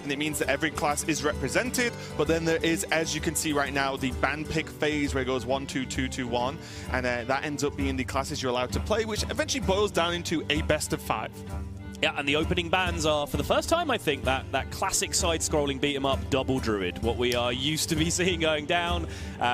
and it means that every class is represented, but then there is, as you can see right now, the ban pick phase where it goes 1, 2, 2, 2, 1, and that ends up being the classes you're allowed to play, which eventually boils down into a best of 5. Yeah, and the opening bans are, for the first time, I think, that classic side-scrolling beat-em-up double druid, what we are used to be seeing going down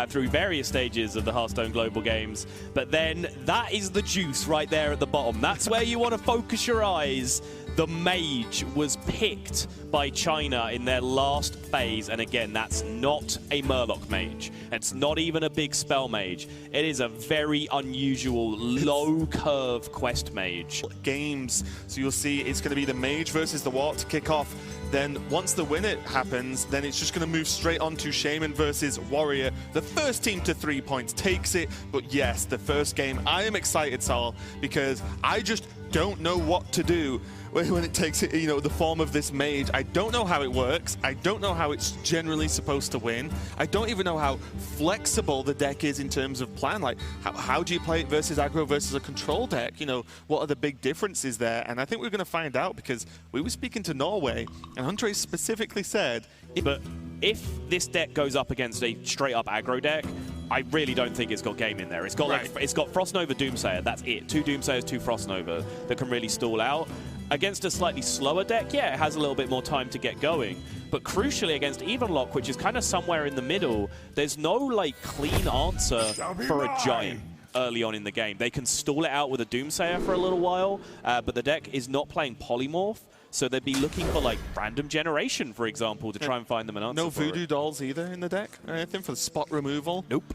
through various stages of the Hearthstone Global Games. But then that is the juice right there at the bottom. That's where you want to focus your eyes. The mage was picked by China in their last phase, and again, that's not a Murloc mage. It's not even a big spell mage. It is a very unusual, low-curve quest mage. Games, so you'll see it's going to be the mage versus the warlock to kick off. Then once the winner happens, then it's just going to move straight on to Shaman versus Warrior. The first team to 3 points takes it, but yes, the first game, I am excited, Sal, because I just don't know what to do when it takes it, you know, the form of this mage. I don't know how it works. I don't know how it's generally supposed to win. I don't even know how flexible the deck is in terms of plan. Like, how do you play it versus aggro versus a control deck? You know, what are the big differences there? And I think we're going to find out, because we were speaking to Norway, and Andre specifically said, but if this deck goes up against a straight-up aggro deck, I really don't think it's got game in there. It's got it's got Frostnova, Doomsayer. That's it. 2 Doomsayers, 2 Frostnova that can really stall out. Against a slightly slower deck, yeah, it has a little bit more time to get going. But crucially, against Evenlock, which is kind of somewhere in the middle, there's no like clean answer for a giant early on in the game. They can stall it out with a Doomsayer for a little while, but the deck is not playing Polymorph. So they'd be looking for like random generation, for example, to try and find them an answer. No voodoo dolls either in the deck or anything for the spot removal? Nope.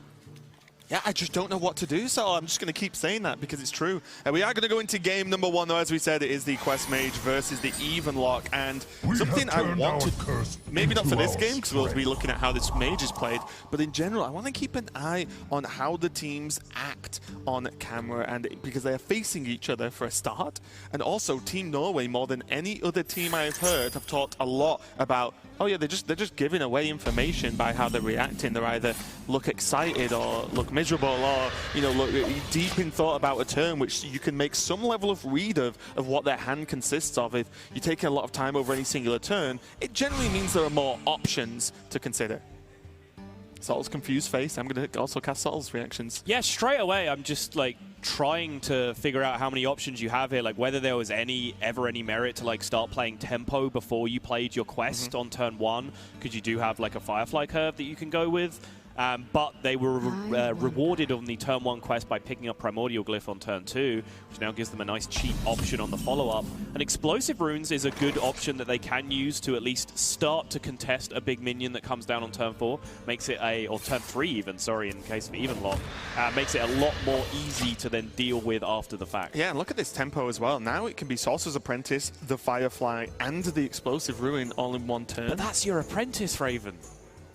Yeah, I just don't know what to do, so I'm just going to keep saying that because it's true. And we are going to go into game number 1, though. As we said, it is the Quest Mage versus the Evenlock. And something I want to, maybe not for this game, because we'll be looking at how this Mage is played, but in general, I want to keep an eye on how the teams act on camera, and because they are facing each other for a start. And also, Team Norway, more than any other team I've heard, have talked a lot about, oh yeah, they're just giving away information by how they're reacting. They're either look excited or look miserable, or, you know, look deep in thought about a turn, which you can make some level of read of what their hand consists of. If you take a lot of time over any singular turn, it generally means there are more options to consider. Sal's confused face. I'm going to also cast Sal's reactions. Yeah, straight away, I'm just like trying to figure out how many options you have here, like whether there was ever any merit to like start playing tempo before you played your quest on turn 1, because you do have like a Firefly curve that you can go with. But they were rewarded on the turn 1 quest by picking up Primordial Glyph on turn 2, which now gives them a nice cheap option on the follow-up. And Explosive Runes is a good option that they can use to at least start to contest a big minion that comes down on turn 4. Makes it or turn 3 even, sorry, in case of Evenlock. Makes it a lot more easy to then deal with after the fact. Yeah, and look at this tempo as well. Now it can be Sorcerer's Apprentice, the Firefly, and the Explosive Ruin all in one turn. But that's your Apprentice, Raven.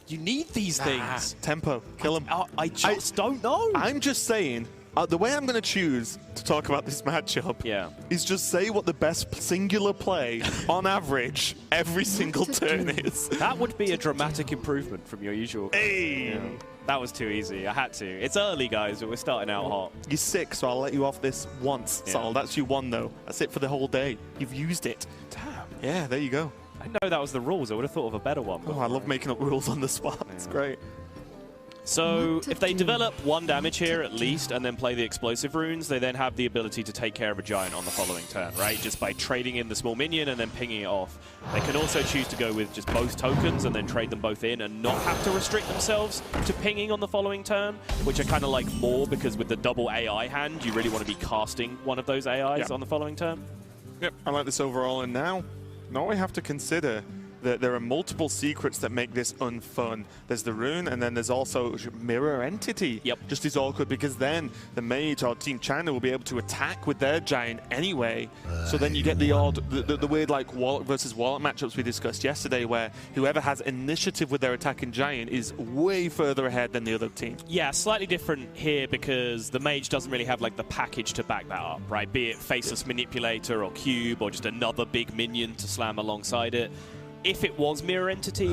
You need these things. Tempo, kill them. I just don't know. I'm just saying, the way I'm going to choose to talk about this matchup is just say what the best singular play on average every single turn is. That would be a dramatic improvement from your usual. Hey! Yeah. That was too easy. I had to. It's early, guys, but we're starting out hot. You're sick, so I'll let you off this once, Sol. That's you won, though. That's it for the whole day. You've used it. Damn. Yeah, there you go. I know that was the rules. I would have thought of a better one. Oh, I love making up rules on the spot. It's great. So if they develop 1 damage here at least and then play the Explosive Runes, they then have the ability to take care of a giant on the following turn, right? Just by trading in the small minion and then pinging it off. They can also choose to go with just both tokens and then trade them both in and not have to restrict themselves to pinging on the following turn, which I kind of like more because with the double AI hand, you really want to be casting one of those AIs on the following turn. Yep, I like this overall. And now we have to consider that there are multiple secrets that make this unfun. There's the rune, and then there's also mirror entity. Yep. Just is awkward because then the mage or Team China will be able to attack with their giant anyway. So then you get the odd, the weird like Warlock versus Warlock matchups we discussed yesterday, where whoever has initiative with their attacking giant is way further ahead than the other team. Yeah, slightly different here because the mage doesn't really have like the package to back that up, right? Be it Faceless Manipulator or Cube or just another big minion to slam alongside it. If it was Mirror Entity,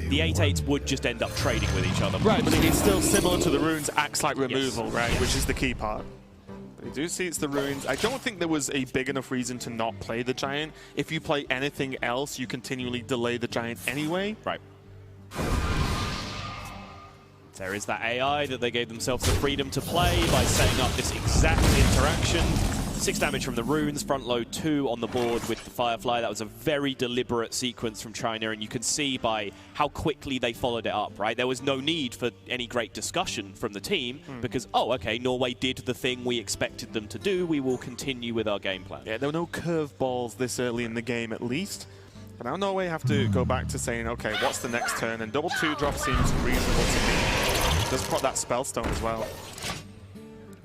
the 8/8s would just end up trading with each other. Right, but it's still similar to the runes, acts like removal, right? Which is the key part. You do see it's the ruins. I don't think there was a big enough reason to not play the giant. If you play anything else, you continually delay the giant anyway. Right. There is that AI that they gave themselves the freedom to play by setting up this exact interaction. 6 damage from the runes, front load 2 on the board with the Firefly. That was a very deliberate sequence from China, and you can see by how quickly they followed it up, right? There was no need for any great discussion from the team because, oh, okay, Norway did the thing we expected them to do. We will continue with our game plan. Yeah, there were no curveballs this early in the game, at least. But now Norway have to go back to saying, okay, what's the next turn? And double 2-drop seems reasonable to me. Does put that Spellstone as well.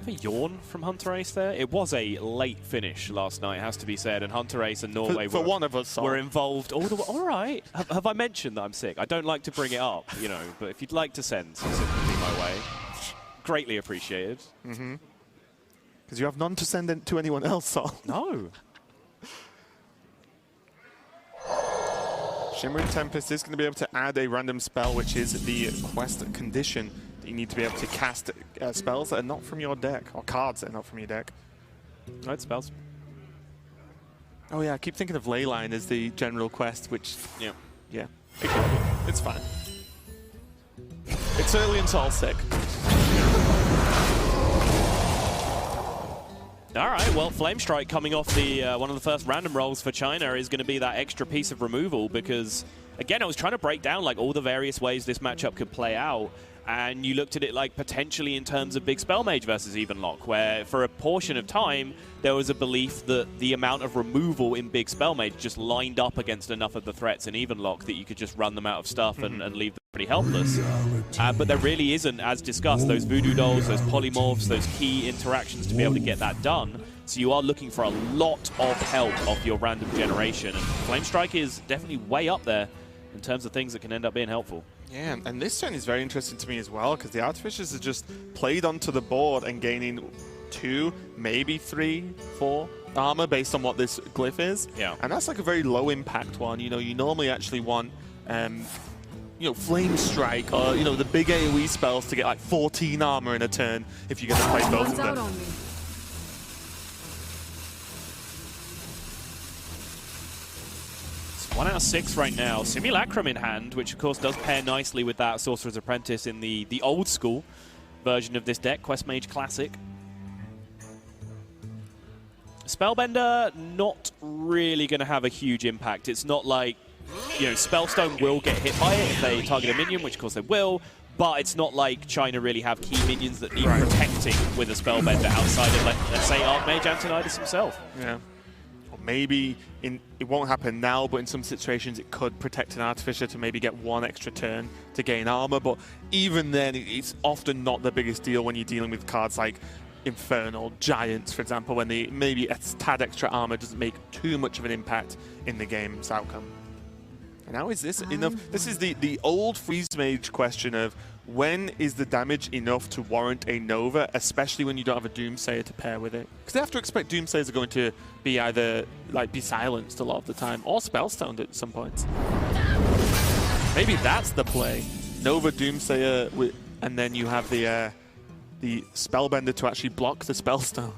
A yawn from Hunter Ace there. It was a late finish last night, has to be said, and Hunter Ace and Norway for one of us were involved all the way. All right. Have I mentioned that I'm sick? I don't like to bring it up, you know, but if you'd like to send some sympathy my way, greatly appreciated. Because you have none to send to anyone else, Sol. No. Shimmering Tempest is going to be able to add a random spell, which is the quest condition. You need to be able to cast spells that are not from your deck, or cards that are not from your deck. No, it's spells. Oh yeah, I keep thinking of Leyline as the general quest, which, yeah, it's fine. It's early and Sol's sick. All right, well, Flame Strike coming off the one of the first random rolls for China is going to be that extra piece of removal because, again, I was trying to break down like all the various ways this matchup could play out. And you looked at it like potentially in terms of Big Spell Mage versus Evenlock, where for a portion of time, there was a belief that the amount of removal in Big Spell Mage just lined up against enough of the threats in Evenlock that you could just run them out of stuff and leave them pretty helpless. But there really isn't, as discussed, those Voodoo Dolls, those Polymorphs, those key interactions to be able to get that done. So you are looking for a lot of help off your random generation. And Flame Strike is definitely way up there in terms of things that can end up being helpful. Yeah, and this turn is very interesting to me as well, because the Artificers are just played onto the board and gaining 2, maybe 3, 4 armor based on what this glyph is. Yeah. And that's like a very low impact one. You know, you normally actually want, you know, Flame Strike or, you know, the big AoE spells to get like 14 armor in a turn if you're going to play both of them. 1 out of 6 right now. Simulacrum in hand, which of course does pair nicely with that Sorcerer's Apprentice in the old school version of this deck, Quest Mage Classic. Spellbender, not really going to have a huge impact. It's not like, you know, Spellstone will get hit by it if they target a minion, which of course they will, but it's not like China really have key minions that need protecting with a Spellbender outside of, let's say, Archmage Antonidas himself. Yeah. Maybe it won't happen now, but in some situations it could protect an Artificer to maybe get 1 extra turn to gain armor. But even then, it's often not the biggest deal when you're dealing with cards like Infernal, Giants, for example, when maybe a tad extra armor doesn't make too much of an impact in the game's outcome. And now is this enough? This is the old Freeze Mage question of when is the damage enough to warrant a Nova, especially when you don't have a Doomsayer to pair with it? Because they have to expect Doomsayers are going to be either be silenced a lot of the time or spellstoned at some points. Maybe that's the play. Nova Doomsayer, and then you have the Spellbender to actually block the Spellstone.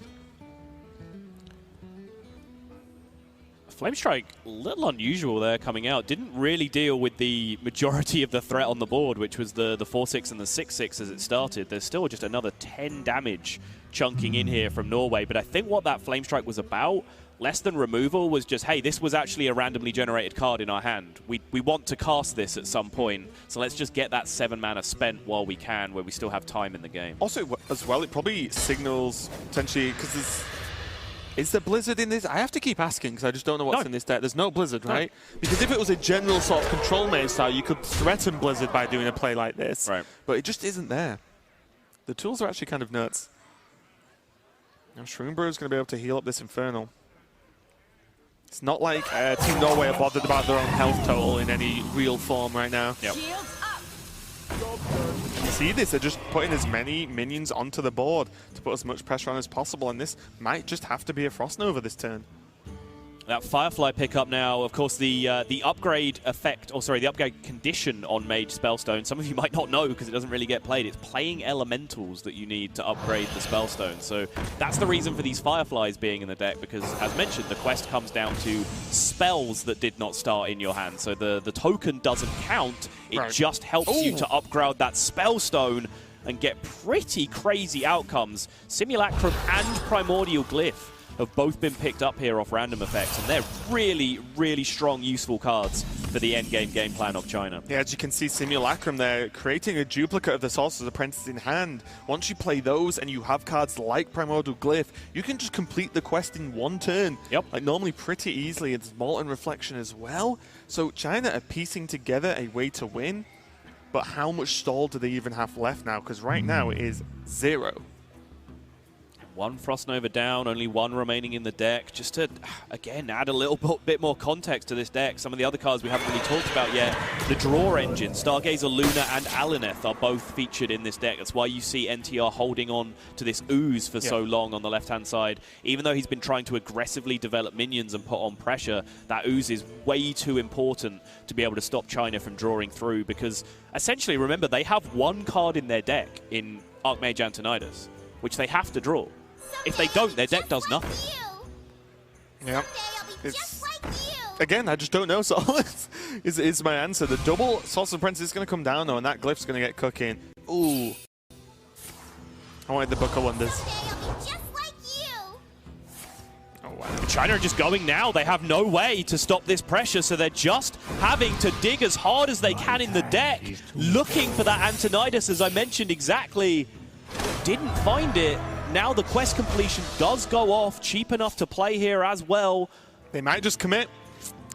Flame Strike, a little unusual there coming out. Didn't really deal with the majority of the threat on the board, which was the 4-6 and the 6-6 as it started. There's still just another 10 damage chunking in here from Norway. But I think what that Flame Strike was about, less than removal, was just, hey, this was actually a randomly generated card in our hand. We want to cast this at some point, so let's just get that 7 mana spent while we can, where we still have time in the game. Also, as well, it probably signals potentially, because there's... Is there Blizzard in this? I have to keep asking because I just don't know what's in this deck. There's no Blizzard, right? Because if it was a general sort of control mage style, you could threaten Blizzard by doing a play like this. Right. But it just isn't there. The tools are actually kind of nuts. Now Shroomburrow is going to be able to heal up this Infernal. It's not like Team Norway are bothered about their own health total in any real form right now. Yep. You see this? They're just putting as many minions onto the board to put as much pressure on as possible, and this might just have to be a Frost Nova this turn. That Firefly pickup now, of course, the upgrade effect, or sorry, the upgrade condition on Mage Spellstone, some of you might not know because it doesn't really get played. It's playing elementals that you need to upgrade the Spellstone. So that's the reason for these Fireflies being in the deck, because, as mentioned, the quest comes down to spells that did not start in your hand. So the token doesn't count. It just helps you to upgrade that Spellstone and get pretty crazy outcomes. Simulacrum and Primordial Glyph have both been picked up here off random effects, and they're really, really strong, useful cards for the endgame game plan of China. Yeah, as you can see, Simulacrum there, creating a duplicate of the Sorcerer's Apprentice in hand. Once you play those and you have cards like Primordial Glyph, you can just complete the quest in one turn. Yep. Like, normally pretty easily. It's Molten Reflection as well. So China are piecing together a way to win, but how much stall do they even have left now? Because right now it is 0. One Frost Nova down, only one remaining in the deck. Just to, again, add a little bit more context to this deck. Some of the other cards we haven't really talked about yet. The Draw Engine, Stargazer Luna and Alineth are both featured in this deck. That's why you see NTR holding on to this Ooze for so long on the left-hand side. Even though he's been trying to aggressively develop minions and put on pressure, that Ooze is way too important to be able to stop China from drawing through, because essentially, remember, they have one card in their deck in Archmage Antonidas, which they have to draw. If they don't, their deck does nothing. Yeah. Again, I just don't know, so is my answer. The double Sorcerer's Apprentice is going to come down, though, and that Glyph's going to get cooking. Ooh. I wanted the Book of Wonders. Oh, wow. China are just going now. They have no way to stop this pressure, so they're just having to dig as hard as they can in the deck, looking for that Antonidas, as I mentioned exactly. Didn't find it. Now the quest completion does go off, cheap enough to play here as well. They might just commit,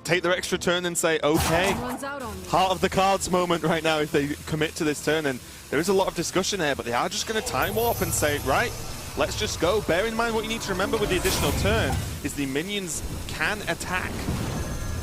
take their extra turn and say, okay, heart of the cards moment right now if they commit to this turn. And there is a lot of discussion there, but they are just going to time warp and say, right, let's just go. Bear in mind, what you need to remember with the additional turn is the minions can attack,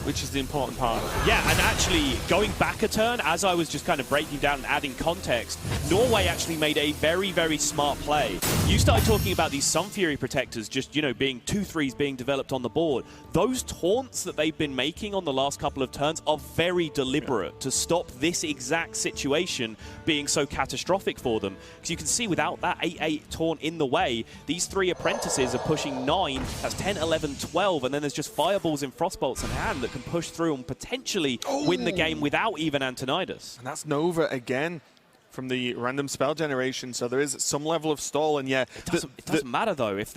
which is the important part. Yeah, and actually, going back a turn, as I was just kind of breaking down and adding context, Norway actually made a very, very smart play. You started talking about these Sun Fury protectors just, you know, being 2/3s being developed on the board. Those taunts that they've been making on the last couple of turns are very deliberate to stop this exact situation being so catastrophic for them. Because you can see without that 8/8 taunt in the way, these 3 apprentices are pushing 9, that's 10, 11, 12, and then there's just fireballs and frostbolts in hand that can push through and potentially win the game without even Antonidas. And that's Nova again from the random spell generation, so there is some level of stall, and yeah. It doesn't matter though. If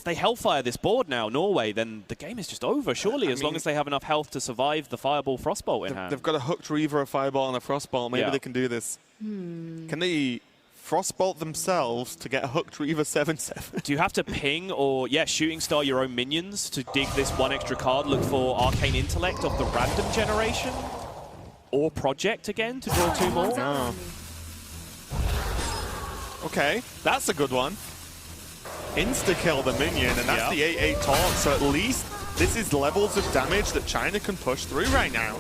they Hellfire this board now, Norway, then the game is just over, surely, as long as they have enough health to survive the Fireball Frostbolt in hand. They've got a Hooked Reaver, a Fireball, and a Frostbolt. Maybe they can do this. Can they Frostbolt themselves to get a Hooked Reaver 7/7? Do you have to ping or, Shooting Star your own minions to dig this one extra card, look for Arcane Intellect of the random generation? Or Project again to draw 2 more? Oh. Okay, that's a good one. Insta-kill the minion, and that's the 8/8 taunt, so at least this is levels of damage that China can push through right now.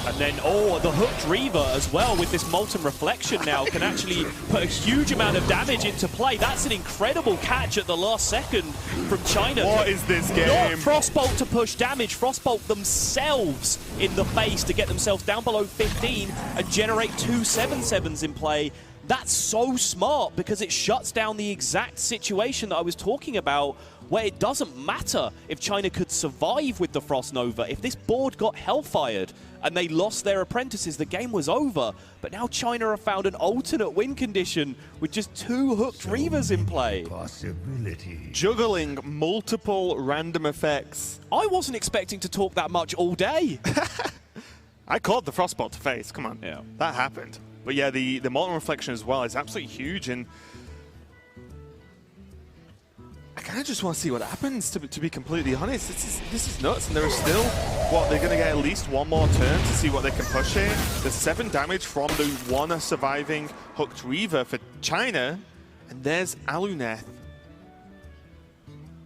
And then, the Hooked Reaver as well with this Molten Reflection now can actually put a huge amount of damage into play. That's an incredible catch at the last second from China. What is this game? Not Frostbolt to push damage, Frostbolt themselves in the face to get themselves down below 15 and generate 2 7/7s in play. That's so smart because it shuts down the exact situation that I was talking about, where it doesn't matter if China could survive with the Frost Nova. If this board got hellfired and they lost their apprentices, the game was over. But now China have found an alternate win condition with just 2 Hooked Reavers in play. Juggling multiple random effects. I wasn't expecting to talk that much all day. I called the Frostbolt to face, come on. Yeah. That happened. But yeah, the Molten Reflection as well is absolutely huge, and I kind of just want to see what happens, to be completely honest. This is nuts, and there is still, they're going to get at least 1 more turn to see what they can push here. There's 7 damage from the 1 surviving Hooked Reaver for China, and there's Aluneth.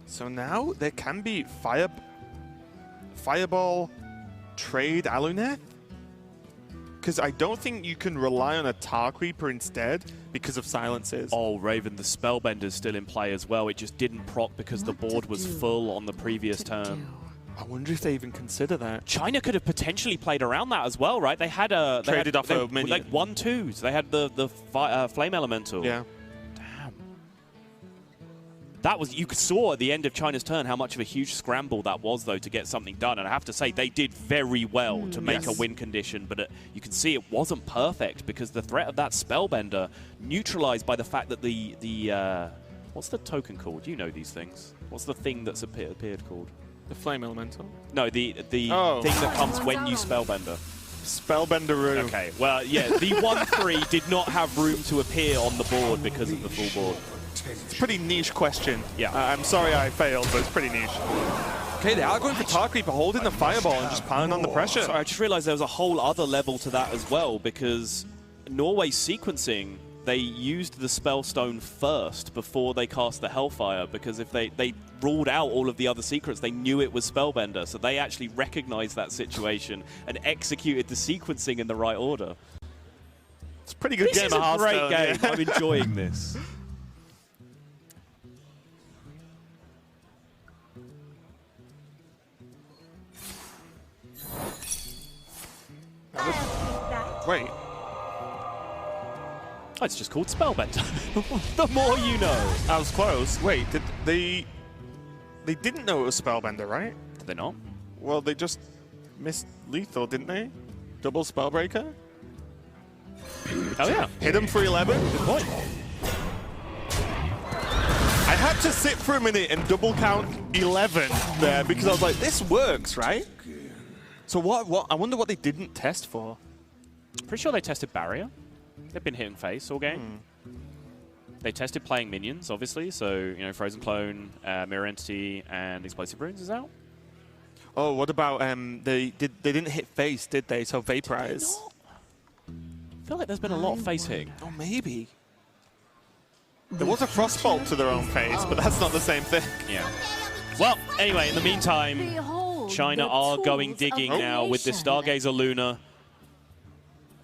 So now there can be Fireball trade Aluneth? because I don't think you can rely on a Tar Creeper instead because of silences. Oh, Raven, the Spellbender's still in play as well. It just didn't proc because the board was full on the previous turn. I wonder if they even consider that. China could have potentially played around that as well, right? They had a... Traded off a minion. Like 1/2s. They had the Flame Elemental. Yeah. Damn. That was... You saw at the end of China's turn how much of a huge scramble that was, though, to get something done. And I have to say, they did very well to make a win condition. But you can see it wasn't perfect because the threat of that Spellbender neutralized by the fact that the what's the token called? You know these things. What's the thing that's appeared called? The Flame Elemental? No, the thing that comes when you Spellbender. Spellbender room. Okay, well, yeah, the 1/3 did not have room to appear on the board because of the full board. It's a pretty niche question. Yeah. I'm sorry I failed, but it's pretty niche. Okay, they are going for Tar Creeper, holding the Fireball and just piling on the pressure. Sorry, I just realized there was a whole other level to that as well because Norway's sequencing, they used the Spellstone first before they cast the Hellfire because if they ruled out all of the other secrets, they knew it was Spellbender. So they actually recognized that situation and executed the sequencing in the right order. It's a pretty good game of Hearthstone. This is a great game. I'm enjoying this. Wait. Oh, it's just called Spellbender. The more you know. I was close. Wait, did they didn't know it was Spellbender, right? Did they not? Well, they just missed lethal, didn't they? Double Spellbreaker? Oh, yeah. Hit him for 11? Good point. I had to sit for a minute and double count 11 there because I was like, this works, right? So what? I wonder what they didn't test for. Pretty sure they tested Barrier. They've been hitting face all game. They tested playing minions, obviously. So, you know, Frozen Clone, Mirror Entity, and Explosive Runes is out. Oh, what about they didn't hit face, did they? So Vaporize. I feel like there's been a lot of face hitting. Oh, maybe. There was a Frostbolt to their own face, but that's not the same thing. Yeah. Well, anyway, in the meantime, China are going digging now with the Stargazer Luna.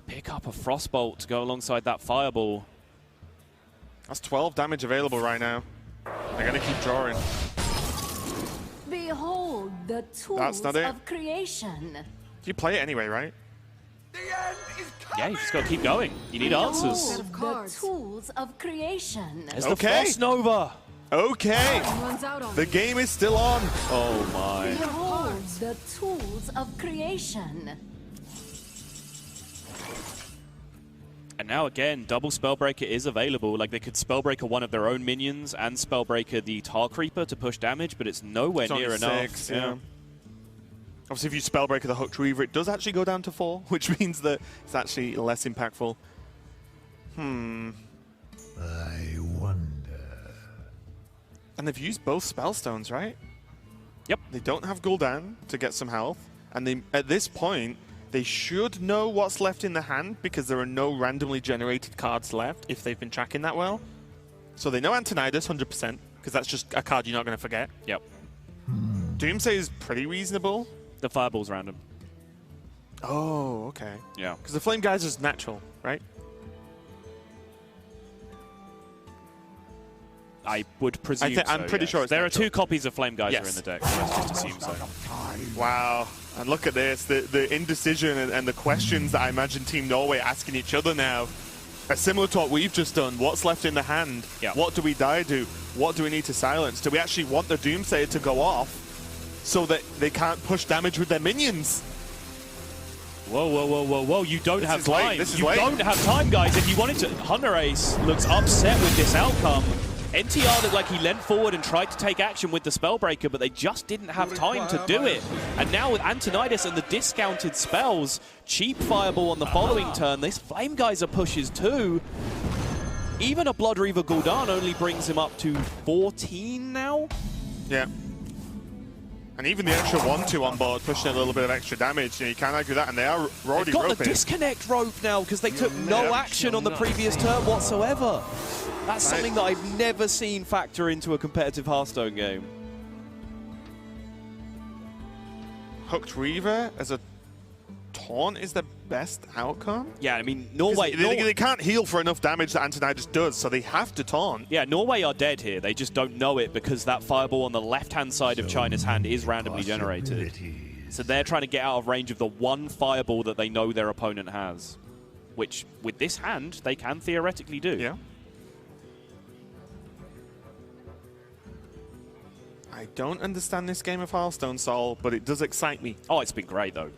Pick up a Frostbolt to go alongside that Fireball. That's 12 damage available right now. They're going to keep drawing. Behold the tools of creation. You play it anyway, right? Yeah, you just got to keep going. You need answers. The tools of creation. There's the Frost Nova. Okay. The game is still on. Oh my. Behold the tools of creation. And now again, double Spellbreaker is available. Like they could Spellbreaker one of their own minions and Spellbreaker the Tar Creeper to push damage, but it's nowhere near enough. 6, yeah. Obviously, if you Spellbreaker the Hooked Reaver, it does actually go down to 4, which means that it's actually less impactful. I wonder. And they've used both Spellstones, right? Yep. They don't have Gul'dan to get some health, and they, at this point, they should know what's left in the hand because there are no randomly generated cards left if they've been tracking that well. So they know Antonidas 100% because that's just a card you're not going to forget. Yep. Doomsday is pretty reasonable. The Fireball's random. Oh, okay. Yeah. Because the Flame Geyser is natural, right? I would presume I'm pretty sure it's there natural. are 2 copies of Flame Geyser in the deck, so let's just assume so. Wow. And look at this, the indecision and the questions that I imagine Team Norway asking each other now are similar to what we've just done. What's left in the hand? Yeah. What do we die to? What do we need to silence? Do we actually want the Doomsayer to go off so that they can't push damage with their minions? Whoa, whoa, whoa, whoa, whoa. You don't have time. You late. don't have time, guys. If you wanted to... Hunter Ace looks upset with this outcome. NTR looked like he leant forward and tried to take action with the Spellbreaker, but they just didn't have time to do it. And now with Antonidas and the discounted spells, cheap Fireball on the following turn, this Flame Geyser pushes too. Even a Blood Reaver Gul'dan only brings him up to 14 now. Yeah. And even the extra 1-2 on board, pushing a little bit of extra damage. You can't argue that, and they are already They've got roping. the disconnect rope now because they took no action on the previous turn whatsoever. That's something that I've never seen factor into a competitive Hearthstone game. Hooked Reaver as a Taunt is the best outcome? Yeah, I mean, Norway... They can't heal for enough damage that Antonai just does, so they have to taunt. Yeah, Norway are dead here. They just don't know it because that fireball on the left-hand side of China's hand is randomly generated. So they're trying to get out of range of the one fireball that they know their opponent has, which, with this hand, they can theoretically do. Yeah. I don't understand this game of Hearthstone, Sol, but it does excite me. Oh, it's been great, though.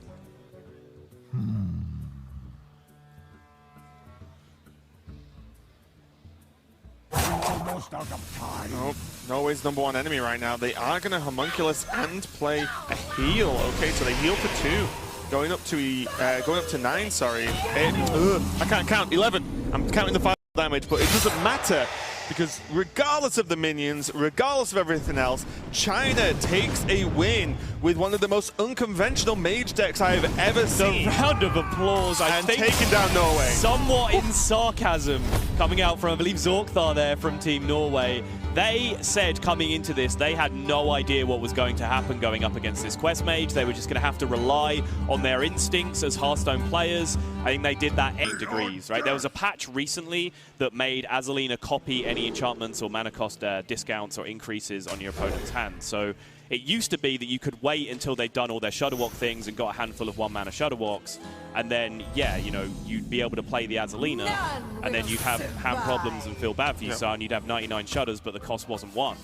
Nope. Norway's #1 enemy right now. They are going to Homunculus and play a heal. Okay, so they heal for 2. Going up to 9, sorry. I can't count. 11. I'm counting the 5 damage, but it doesn't matter. Because regardless of the minions, regardless of everything else, China takes a win with one of the most unconventional mage decks I have ever seen. The round of applause, I think, taking down Norway. Somewhat in sarcasm coming out from, I believe, Zorkthar there from Team Norway. They said coming into this, they had no idea what was going to happen going up against this quest mage. They were just going to have to rely on their instincts as Hearthstone players. I think they did that 8 degrees, right? There was a patch recently that made Azalina copy any enchantments or mana cost discounts or increases on your opponent's hand. So it used to be that you could wait until they'd done all their Shudderwalk things and got a handful of 1-mana Shudderwalks, and then, yeah, you know, you'd be able to play the Azalina, and then you'd have hand problems and feel bad for yourself, and you'd have 99 Shudders, but the cost wasn't 1.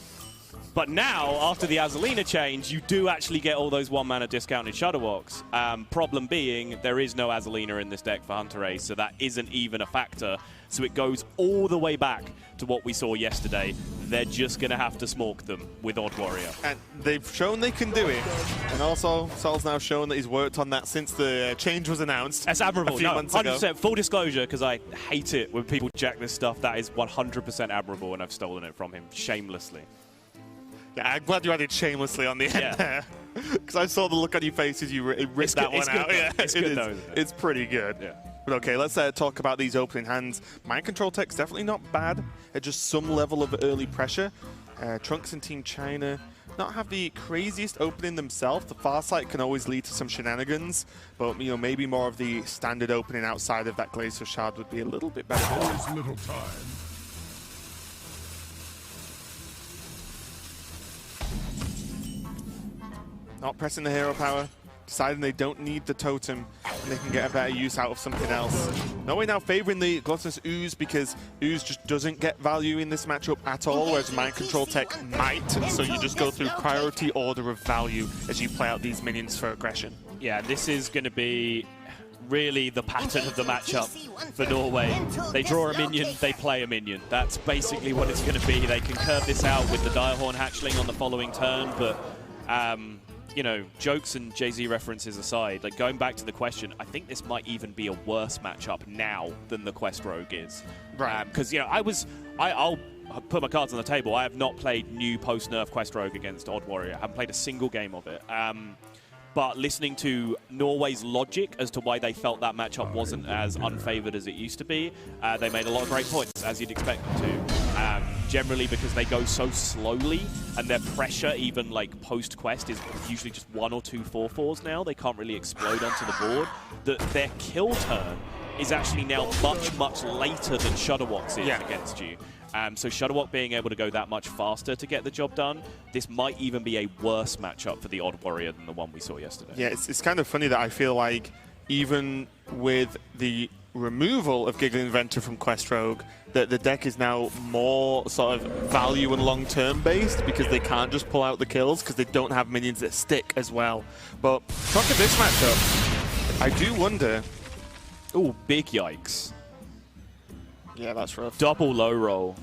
But now, after the Azalina change, you do actually get all those 1-mana discounted Shudderwalks. Problem being, there is no Azalina in this deck for Hunter Ace, so that isn't even a factor. So it goes all the way back to what we saw yesterday. They're just going to have to smork them with Odd Warrior. And they've shown they can do it. And also, Sol's now shown that he's worked on that since the change was announced. That's admirable. A few months ago. 100%. Full disclosure, because I hate it when people jack this stuff. That is 100% admirable, and I've stolen it from him shamelessly. Yeah, I'm glad you added shamelessly on the end there. Because I saw the look on your face as you ripped that one out. Yeah, it's good though, isn't it? It's pretty good. Yeah. But okay, let's talk about these opening hands. Mind Control tech's definitely not bad at just some level of early pressure. Trunks and Team China not have the craziest opening themselves. The Farsight can always lead to some shenanigans, but you know, maybe more of the standard opening outside of that Glacier Shard would be a little bit better. There's little time. Not pressing the hero power, deciding they don't need the totem, and they can get a better use out of something else. Norway now favoring the Gluttonous Ooze because Ooze just doesn't get value in this matchup at all, whereas Mind Control Tech might, so you just go through priority order of value as you play out these minions for aggression. Yeah, this is going to be really the pattern of the matchup for Norway. They draw a minion, they play a minion. That's basically what it's going to be. They can curve this out with the Direhorn Hatchling on the following turn, but you know, jokes and Jay-Z references aside, like going back to the question, I think this might even be a worse matchup now than the Quest Rogue is. Right. Because, you know, I'll put my cards on the table. I have not played new post-nerf Quest Rogue against Odd Warrior. I haven't played a single game of it. But listening to Norway's logic as to why they felt that matchup wasn't as unfavored as it used to be, they made a lot of great points, as you'd expect them to. Generally because they go so slowly, and their pressure, even like post-quest, is usually just 1 or 2 4/4s now. They can't really explode onto the board. That their kill turn is actually now much, much later than Shudderwalk's is against you. So Shudderwalk being able to go that much faster to get the job done, this might even be a worse matchup for the Odd Warrior than the one we saw yesterday. Yeah, it's kind of funny that I feel like even with the removal of Giggling Inventor from Quest Rogue, that the deck is now more sort of value and long-term based because they can't just pull out the kills because they don't have minions that stick as well. But look at this matchup. I do wonder. Oh, big yikes. Yeah, that's rough. Double low roll.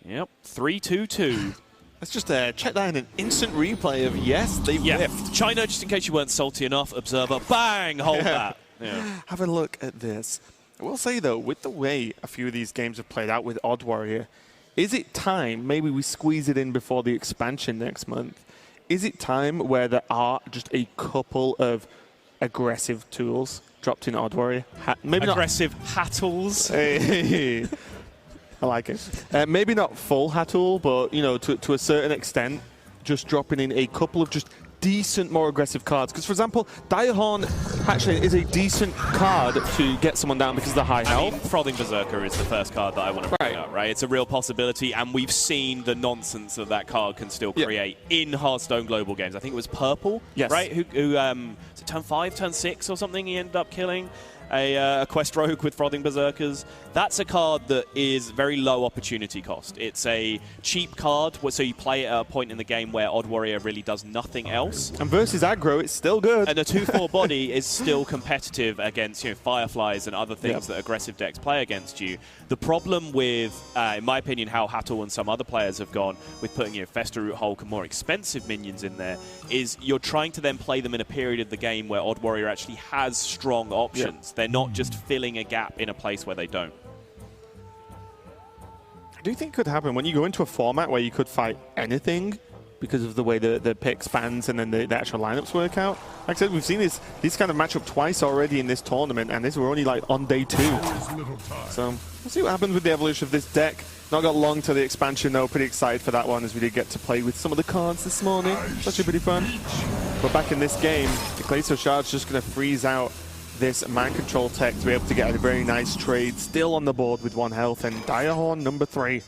Yep, 3-2-2. Let's just check that in an instant replay of yes, they whiffed. China, just in case you weren't salty enough, observer, bang, hold that. Yeah. Have a look at this. I will say, though, with the way a few of these games have played out with Odd Warrior, is it time, maybe we squeeze it in before the expansion next month, is it time where there are just a couple of aggressive tools dropped in Odd Warrior? Maybe aggressive hattles. Hey. I like it. Maybe not full Hatul, but, you know, to a certain extent, just dropping in a couple of just decent, more aggressive cards. Because, for example, Direhorn actually is a decent card to get someone down because of the high health. I mean, Frothing Berserker is the first card that I want to bring up, right? It's a real possibility, and we've seen the nonsense that that card can still create in Hearthstone global games. I think it was Purple, right? Who is it turn 5, turn 6 or something he ended up killing? A Quest Rogue with Frothing Berserkers. That's a card that is very low opportunity cost. It's a cheap card, so you play it at a point in the game where Odd Warrior really does nothing else. And versus aggro, it's still good. And a 2/4 body is still competitive against Fireflies and other things that aggressive decks play against you. The problem with, in my opinion, how Hattel and some other players have gone with putting Festeroot Hulk and more expensive minions in there is you're trying to then play them in a period of the game where Odd Warrior actually has strong options. They're not just filling a gap in a place where they don't. I do think it could happen when you go into a format where you could fight anything because of the way the pick spans and then the actual lineups work out. Like I said, we've seen this kind of matchup twice already in this tournament, and we're only like on day 2. So we'll see what happens with the evolution of this deck. Not got long to the expansion though. Pretty excited for that one as we did get to play with some of the cards this morning. It's actually pretty fun. But back in this game, the Glacial Shard's just going to freeze out this mind control tech to be able to get a very nice trade. Still on the board with 1 health, and Direhorn number 3.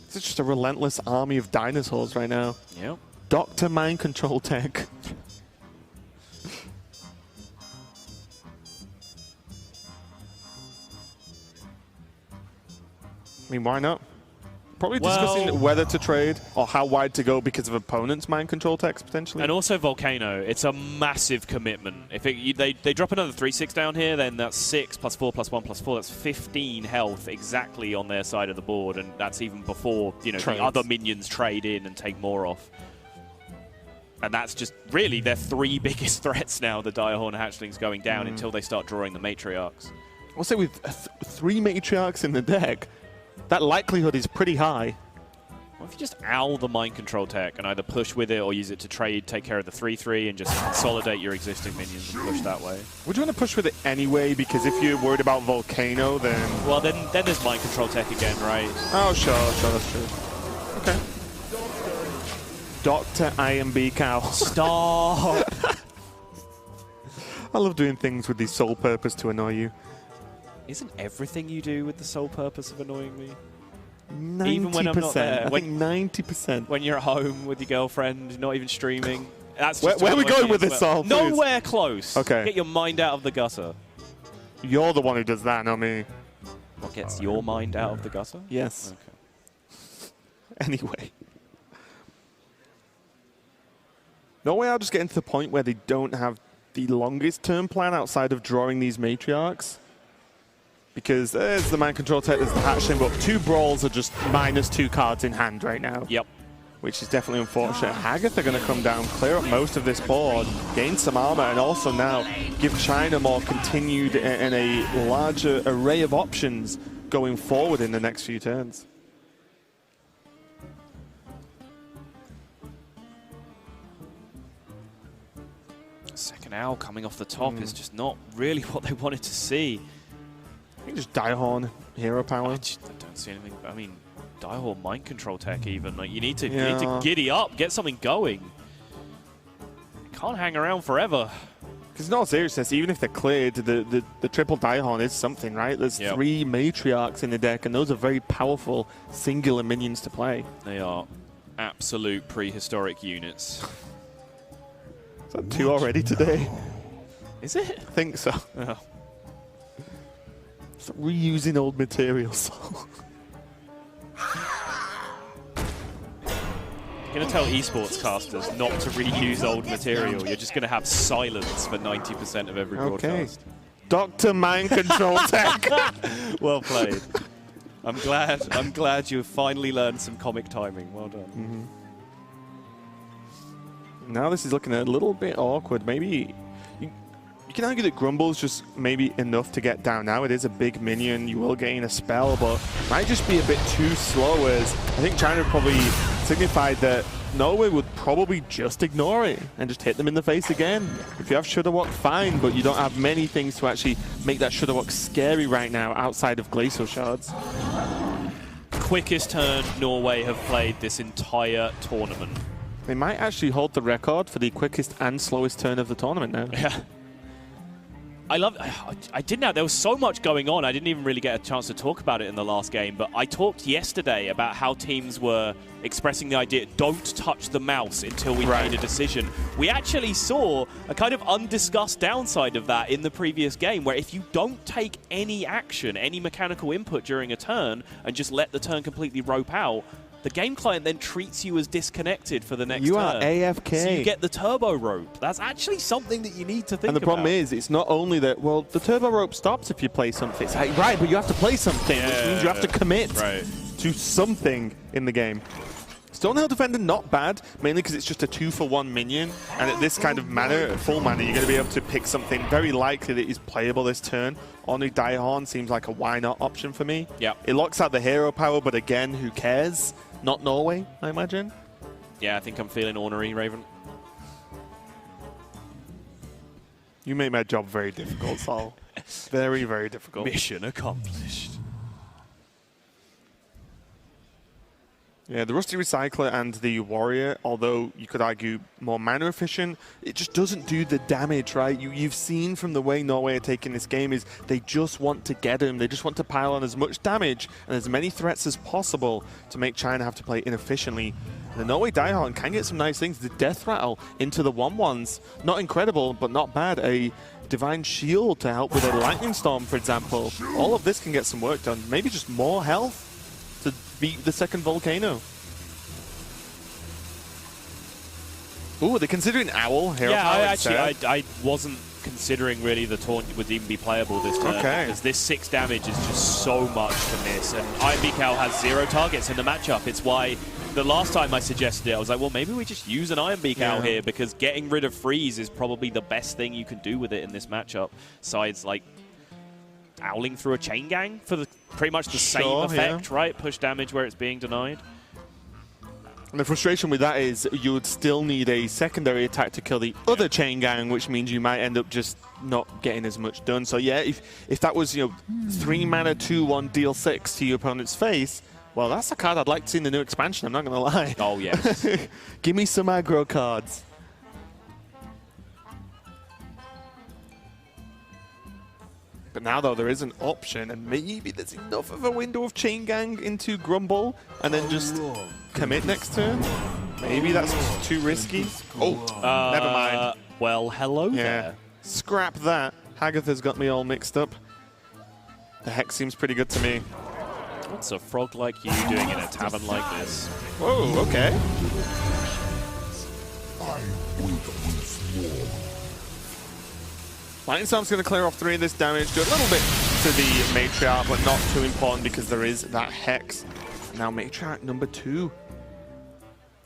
It's just a relentless army of dinosaurs right now. Yep. Dr. Mind Control Tech. I mean, why not? Probably discussing whether to trade or how wide to go because of opponents' mind control techs potentially. And also Volcano. It's a massive commitment. If they drop another 3/6 down here, then that's 6 plus 4 plus 1 plus 4. That's 15 health exactly on their side of the board, and that's even before the other minions trade in and take more off. And that's just really their 3 biggest threats now. The Direhorn Hatchlings going down until they start drawing the Matriarchs. I'll say with 3 Matriarchs in the deck, that likelihood is pretty high. Well, if you just owl the mind control tech and either push with it or use it to trade, take care of the 3/3 and just consolidate your existing minions and push that way. Would you want to push with it anyway? Because if you're worried about Volcano, then... Well, then there's mind control tech again, right? Oh, sure, that's true. Okay. Dr. IMB Cow. Stop! I love doing things with the sole purpose to annoy you. Isn't everything you do with the sole purpose of annoying me? 90%. Even when I'm not there. I think 90%. When you're at home with your girlfriend, not even streaming. That's where are we going with this, Sol? Nowhere close. Okay. Get your mind out of the gutter. You're the one who does that, not me. What gets your mind out of the gutter? Yes. Okay. Anyway. Norway are just getting to the point where they don't have the longest term plan outside of drawing these Matriarchs. Because there's the mind control tech, there's the hatchling, but 2 brawls are just -2 cards in hand right now. Yep. Which is definitely unfortunate. Hagath are going to come down, clear up most of this board, gain some armor, and also now give China more continued and a larger array of options going forward in the next few turns. Second owl coming off the top is just not really what they wanted to see. I think just Direhorn, hero power. I don't see anything. I mean, Direhorn mind control tech even. Like, you need to giddy up, get something going. Can't hang around forever. Because in all seriousness, even if they're cleared, the triple Direhorn is something, right? There's 3 Matriarchs in the deck, and those are very powerful singular minions to play. They are absolute prehistoric units. Is that 2 already today? Is it? I think so. Oh. It's reusing old materials. You're going to tell esports casters not to reuse old material. You're just going to have silence for 90% of every broadcast. Dr. Mind Control Tech. Well played. I'm glad you finally learned some comic timing. Well done. Now this is looking a little bit awkward. Maybe you can argue that Grumble's just maybe enough to get down now. It is a big minion. You will gain a spell, but might just be a bit too slow, as I think China probably signified that Norway would probably just ignore it and just hit them in the face again. If you have Shudderwock, fine, but you don't have many things to actually make that Shudderwock scary right now outside of Glacial Shards. Quickest turn Norway have played this entire tournament. They might actually hold the record for the quickest and slowest turn of the tournament now. Yeah. I didn't know. There was so much going on. I didn't even really get a chance to talk about it in the last game. But I talked yesterday about how teams were expressing the idea, don't touch the mouse until we made a decision. We actually saw a kind of undiscussed downside of that in the previous game, where if you don't take any action, any mechanical input during a turn, and just let the turn completely rope out, the game client then treats you as disconnected for the next turn. You are AFK. So you get the turbo rope. That's actually something that you need to think about. And the problem is, it's not only that, well, the turbo rope stops if you play something. It's like, right, but you have to play something, which means you have to commit to something in the game. Stonehill Defender, not bad, mainly because it's just a 2-for-1 minion. And at this kind of mana, full mana, you're going to be able to pick something very likely that is playable this turn. Onu Daihorn seems like a why-not option for me. Yeah. It locks out the hero power, but again, who cares? Not Norway, I imagine. Yeah, I think I'm feeling ornery, Raven. You make my job very difficult, Sol. Very, very difficult. Mission accomplished. Yeah, the Rusty Recycler and the Warrior, although you could argue more mana efficient, it just doesn't do the damage, right? You've seen from the way Norway are taking this game is they just want to get him. They just want to pile on as much damage and as many threats as possible to make China have to play inefficiently. And the Norway Daihorn can get some nice things. The Death Rattle into the 1/1s. Not incredible, but not bad. A Divine Shield to help with a Lightning Storm, for example. All of this can get some work done. Maybe just more health to beat the second Volcano. Ooh, they're considering Owl here. Yeah, I wasn't considering really the taunt would even be playable this turn. Okay. Because this 6 damage is just so much to miss. And Iron Beak Owl has 0 targets in the matchup. It's why the last time I suggested it, I was like, well, maybe we just use an Iron Beak Owl here, because getting rid of freeze is probably the best thing you can do with it in this matchup. Besides, like, owling through a chain gang for the pretty much the same effect, right? Push damage where it's being denied. And the frustration with that is you would still need a secondary attack to kill the other chain gang, which means you might end up just not getting as much done. So yeah, if that was, 3 mana 2/1 deal 6 to your opponent's face, well, that's a card I'd like to see in the new expansion, I'm not gonna lie. Oh yes. Give me some aggro cards. But now, though, there is an option, and maybe there's enough of a window of Chain Gang into Grumble, and then just commit next turn. Maybe that's too risky. Oh, never mind. Well, hello there. Scrap that. Hagatha's got me all mixed up. The Hex seems pretty good to me. What's a frog like you doing in a tavern like this? Whoa, okay. Lightning Storm's going to clear off 3 of this damage, do a little bit to the Matriarch, but not too important because there is that Hex. Now Matriarch number 2.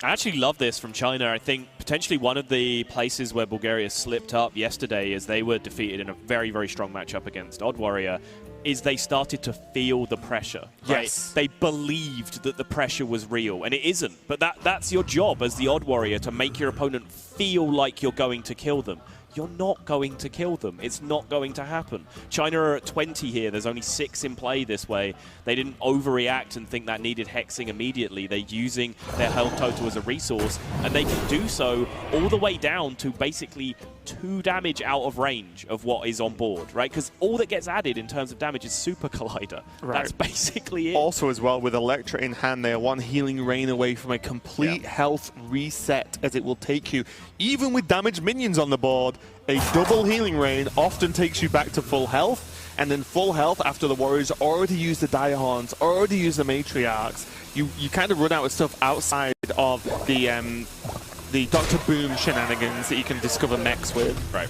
I actually love this from China. I think potentially one of the places where Bulgaria slipped up yesterday as they were defeated in a very, very strong matchup against Odd Warrior is they started to feel the pressure. Right? Yes. They believed that the pressure was real, and it isn't. But that's your job as the Odd Warrior, to make your opponent feel like you're going to kill them. You're not going to kill them. It's not going to happen. China are at 20 here. There's only 6 in play this way. They didn't overreact and think that needed hexing immediately. They're using their health total as a resource, and they can do so all the way down to basically 2 damage out of range of what is on board, right? Because all that gets added in terms of damage is Super Collider. Right. That's basically it. Also, as well, with Electra in hand, they are 1 healing rain away from a complete health reset, as it will take you. Even with damaged minions on the board, a double healing rain often takes you back to full health, and then full health after the Warriors already use the Daihorns, already use the Matriarchs. You kind of run out of stuff outside of the Dr. Boom shenanigans that you can discover mechs with. Right.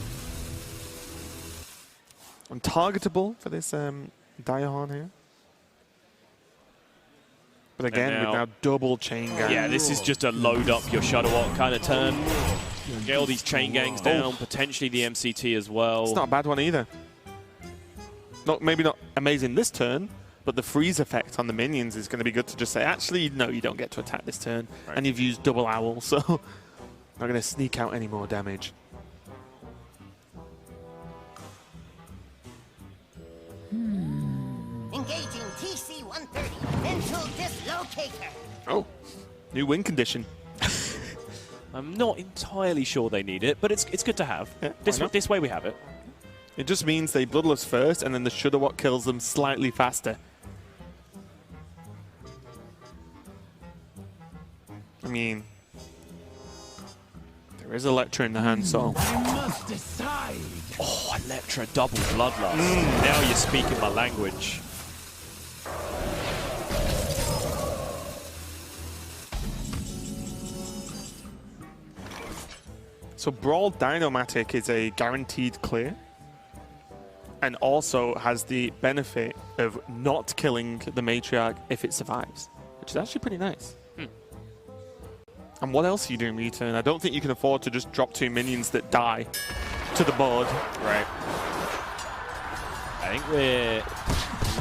Untargetable for this Daihorn here. But again, with now double chain gang. Yeah, this is just a load up your Shudderwock kind of turn. Get all these chain gangs down, potentially the MCT as well. It's not a bad one either. Maybe not amazing this turn, but the freeze effect on the minions is going to be good to just say, actually, no, you don't get to attack this turn. Right. And you've used double owl, so not going to sneak out any more damage. Engaging TC-130, mental dislocator. Oh, new win condition. I'm not entirely sure they need it, but it's good to have. Yeah, This way we have it. It just means they bloodless first, and then the Shudderwock kills them slightly faster. I mean, there is Electra in the hand, so... Oh, Electra double bloodlust. Now you're speaking my language. So Brawl Dynomatic is a guaranteed clear, and also has the benefit of not killing the Matriarch if it survives, which is actually pretty nice. And what else are you doing return? I don't think you can afford to just drop 2 minions that die to the board. Right. I think we're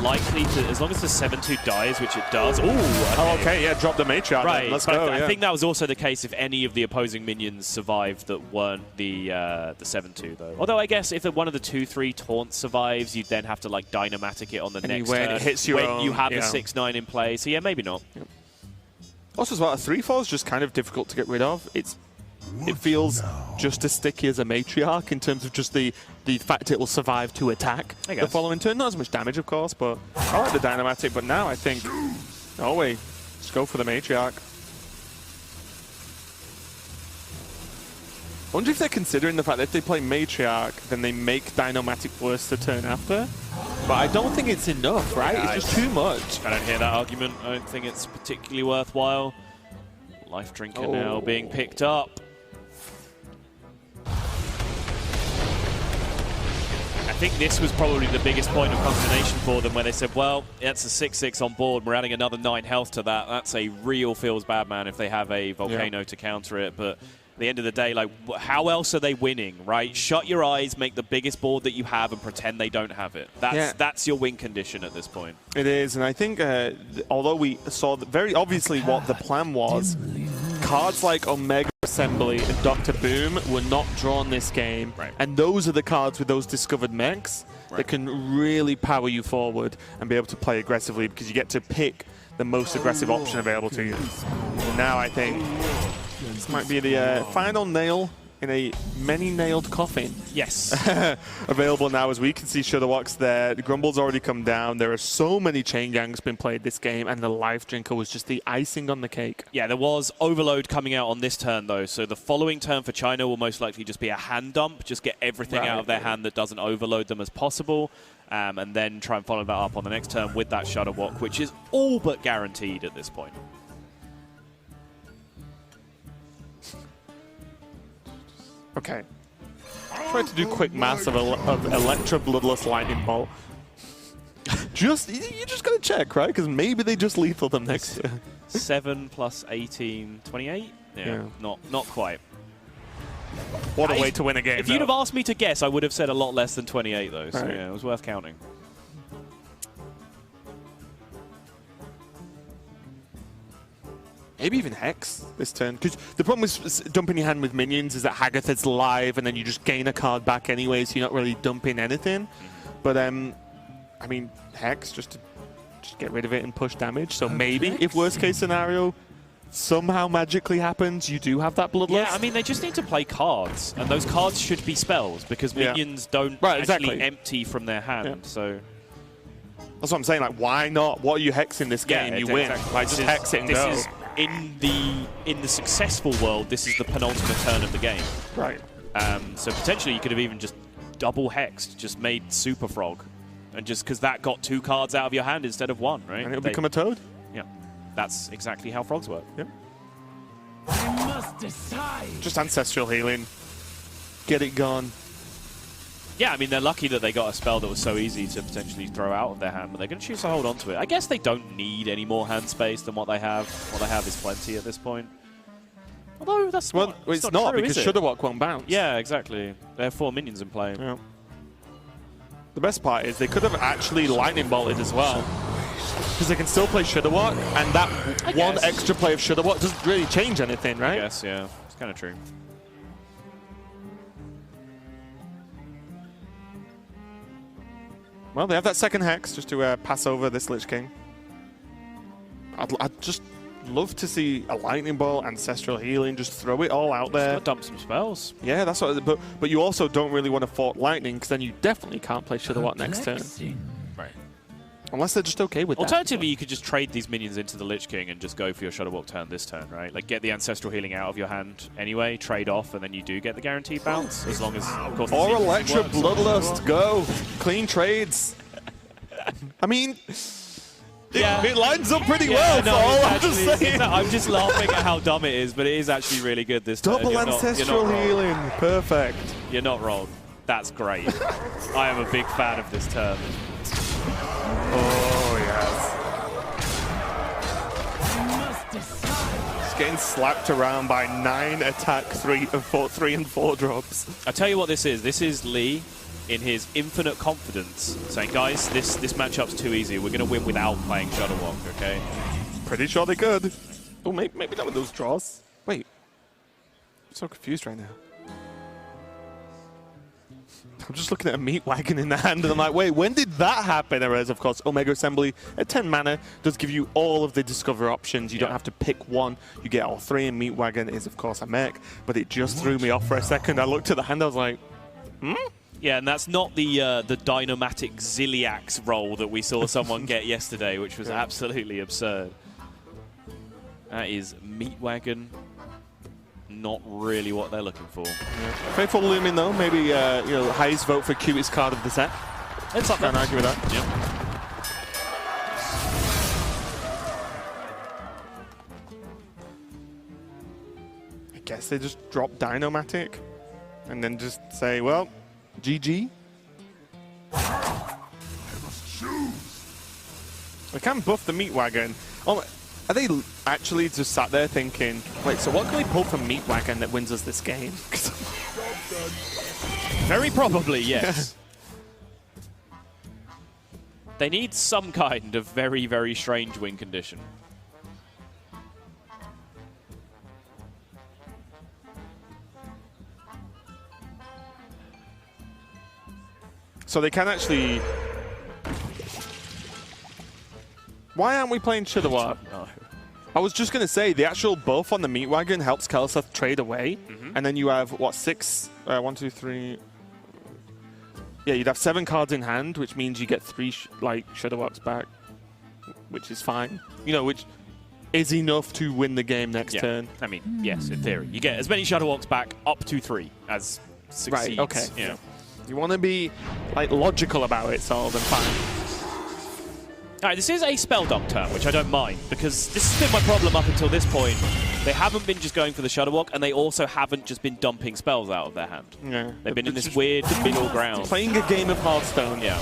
likely to, as long as the 7-2 dies, which it does. Ooh, okay. Oh, okay, yeah, drop the Matriarch. Right, then. Let's but go. I think that was also the case if any of the opposing minions survived that weren't the 7-2, though. Although I guess if one of the 2-3 taunts survives, you'd then have to like Dynamatic it on the next when turn. it hits your when own, you have yeah. a 6-9 in play. So yeah, maybe not. Yep. Also, as well, a 3-4 is just kind of difficult to get rid of. It feels just as sticky as a Matriarch in terms of just the fact it will survive to attack the following turn. Not as much damage, of course, but I like the Dynamatic. But now I think, Norway, just go for the Matriarch. I wonder if they're considering the fact that if they play Matriarch, then they make Dynomatic worse the turn after. But I don't think it's enough, right? Yeah, it's just too much. I don't hear that argument. I don't think it's particularly worthwhile. Life Drinker now being picked up. I think this was probably the biggest point of consternation for them, where they said, well, it's a 6-6 on board. We're adding another 9 health to that. That's a real feels bad man if they have a Volcano to counter it. But at the end of the day, like, how else are they winning, right? Shut your eyes, make the biggest board that you have, and pretend they don't have it. That's your win condition at this point. It is, and I think although we saw very obviously what the plan was, cards like Omega Assembly and Dr. Boom were not drawn this game, and those are the cards with those discovered mechs that can really power you forward and be able to play aggressively, because you get to pick the most aggressive option available to you. And now I think this might be the final nail in a many-nailed coffin. Yes. Available now, as we can see Shudderwock's there. The Grumble's already come down. There are so many chain gangs been played this game, and the Life Drinker was just the icing on the cake. Yeah, there was Overload coming out on this turn, though. So the following turn for China will most likely just be a hand dump. Just get everything out of their hand that doesn't overload them as possible. And then try and follow that up on the next turn with that Shudderwock, which is all but guaranteed at this point. Okay. Try to do quick maths of Electra Bloodless Lightning Bolt. You just gotta check, right? Because maybe they just lethal them next year. 7 plus 18, 28? Yeah. Not quite. What a way to win a game. If you'd have asked me to guess, I would have said a lot less than 28, though. So yeah, it was worth counting. Maybe even Hex this turn. Because the problem with dumping your hand with minions is that Haggath is live, and then you just gain a card back anyway, so you're not really dumping anything. But, I mean, Hex, just to get rid of it and push damage. So maybe, if worst case scenario somehow magically happens, you do have that Bloodlust. Yeah, I mean, they just need to play cards, and those cards should be spells, because minions don't actually empty from their hand, so... That's what I'm saying, like, why not? What are you hexing this game? You win. Like, just hex it and go. In the successful world, this is the penultimate turn of the game. Right. So potentially you could have even just double hexed, just made Super Frog, and just because that got 2 cards out of your hand instead of 1, right? And it'll become a toad. Yeah, that's exactly how frogs work. Yep. I must decide. Just ancestral healing. Get it gone. Yeah, I mean, they're lucky that they got a spell that was so easy to potentially throw out of their hand, but they're going to choose to hold on to it. I guess they don't need any more hand space than what they have. What they have is plenty at this point. Although, that's well, it's not true, because Shudderwock won't bounce. Yeah, exactly. They have 4 minions in play. Yeah. The best part is they could have actually Lightning Bolted as well, because they can still play Shudderwock, and that one extra play of Shudderwock doesn't really change anything, right? I guess, yeah. It's kind of true. Well, they have that second Hex just to pass over this Lich King. I'd just love to see a lightning bolt, ancestral healing, just throw it all out there. Just gotta dump some spells. Yeah, that's what. But you also don't really want to fort lightning because then you definitely can't play Shudderwock next turn. Right. Unless they're just okay with that. Alternatively, you could just trade these minions into the Lich King and just go for your Shudderwock turn this turn, right? Like, get the ancestral healing out of your hand anyway, trade off, and then you do get the guaranteed bounce, as long as, of course... Or Electra Bloodlust, go! Clean trades! I mean... Yeah. It lines up pretty well, no, Paul, I'm actually, just saying. I'm just laughing at how dumb it is, but it is actually really good this turn. Double ancestral healing, perfect. You're not wrong. That's great. I am a big fan of this turn. Oh, yes. Just getting slapped around by 9 attack, 3 and 4 drops. I'll tell you what this is. This is Lee in his infinite confidence saying, guys, this matchup's too easy. We're going to win without playing Shudderwock, okay? Pretty sure they could. Oh, maybe not with those draws. Wait. I'm so confused right now. I'm just looking at a meat wagon in the hand and I'm like, wait, when did that happen? Whereas, of course, Omega Assembly at 10 mana does give you all of the discover options. You don't have to pick one. You get all 3, and meat wagon is, of course, a mech. But it just threw me off for a second. I looked at the hand, I was like, Yeah, and that's not the Dynomatic Ziliax roll that we saw someone get yesterday, which was absolutely absurd. That is meat wagon. Not really what they're looking for. Yeah. Faithful Lumin, though. Maybe, you know, highest vote for cutest card of the set. It's up there. Can't argue with that. Yep. I guess they just drop Dynomatic and then just say, well, GG. They can buff the meat wagon. Oh, are they actually just sat there thinking, wait, so what can we pull from meat wagon that wins us this game? Very probably, yes. They need some kind of very, very strange win condition. So they can actually... Why aren't we playing Shudderwock? No. I was just going to say, the actual buff on the meat wagon helps Kelseth trade away. And then you have, what, 6? 1, 2, 3... Yeah, you'd have 7 cards in hand, which means you get 3 Shudderwocks back, which is fine. You know, which is enough to win the game next turn. I mean, yes, in theory. You get as many Shudderwocks back up to 3 as succeeds. Right, okay. Yeah. You want to be, like, logical about it, so then fine. All right, this is a spell dump turn, which I don't mind, because this has been my problem up until this point. They haven't been just going for the Shudderwock, and they also haven't just been dumping spells out of their hand. Yeah. They've been in this weird middle ground. Playing a game of Hearthstone. Yeah.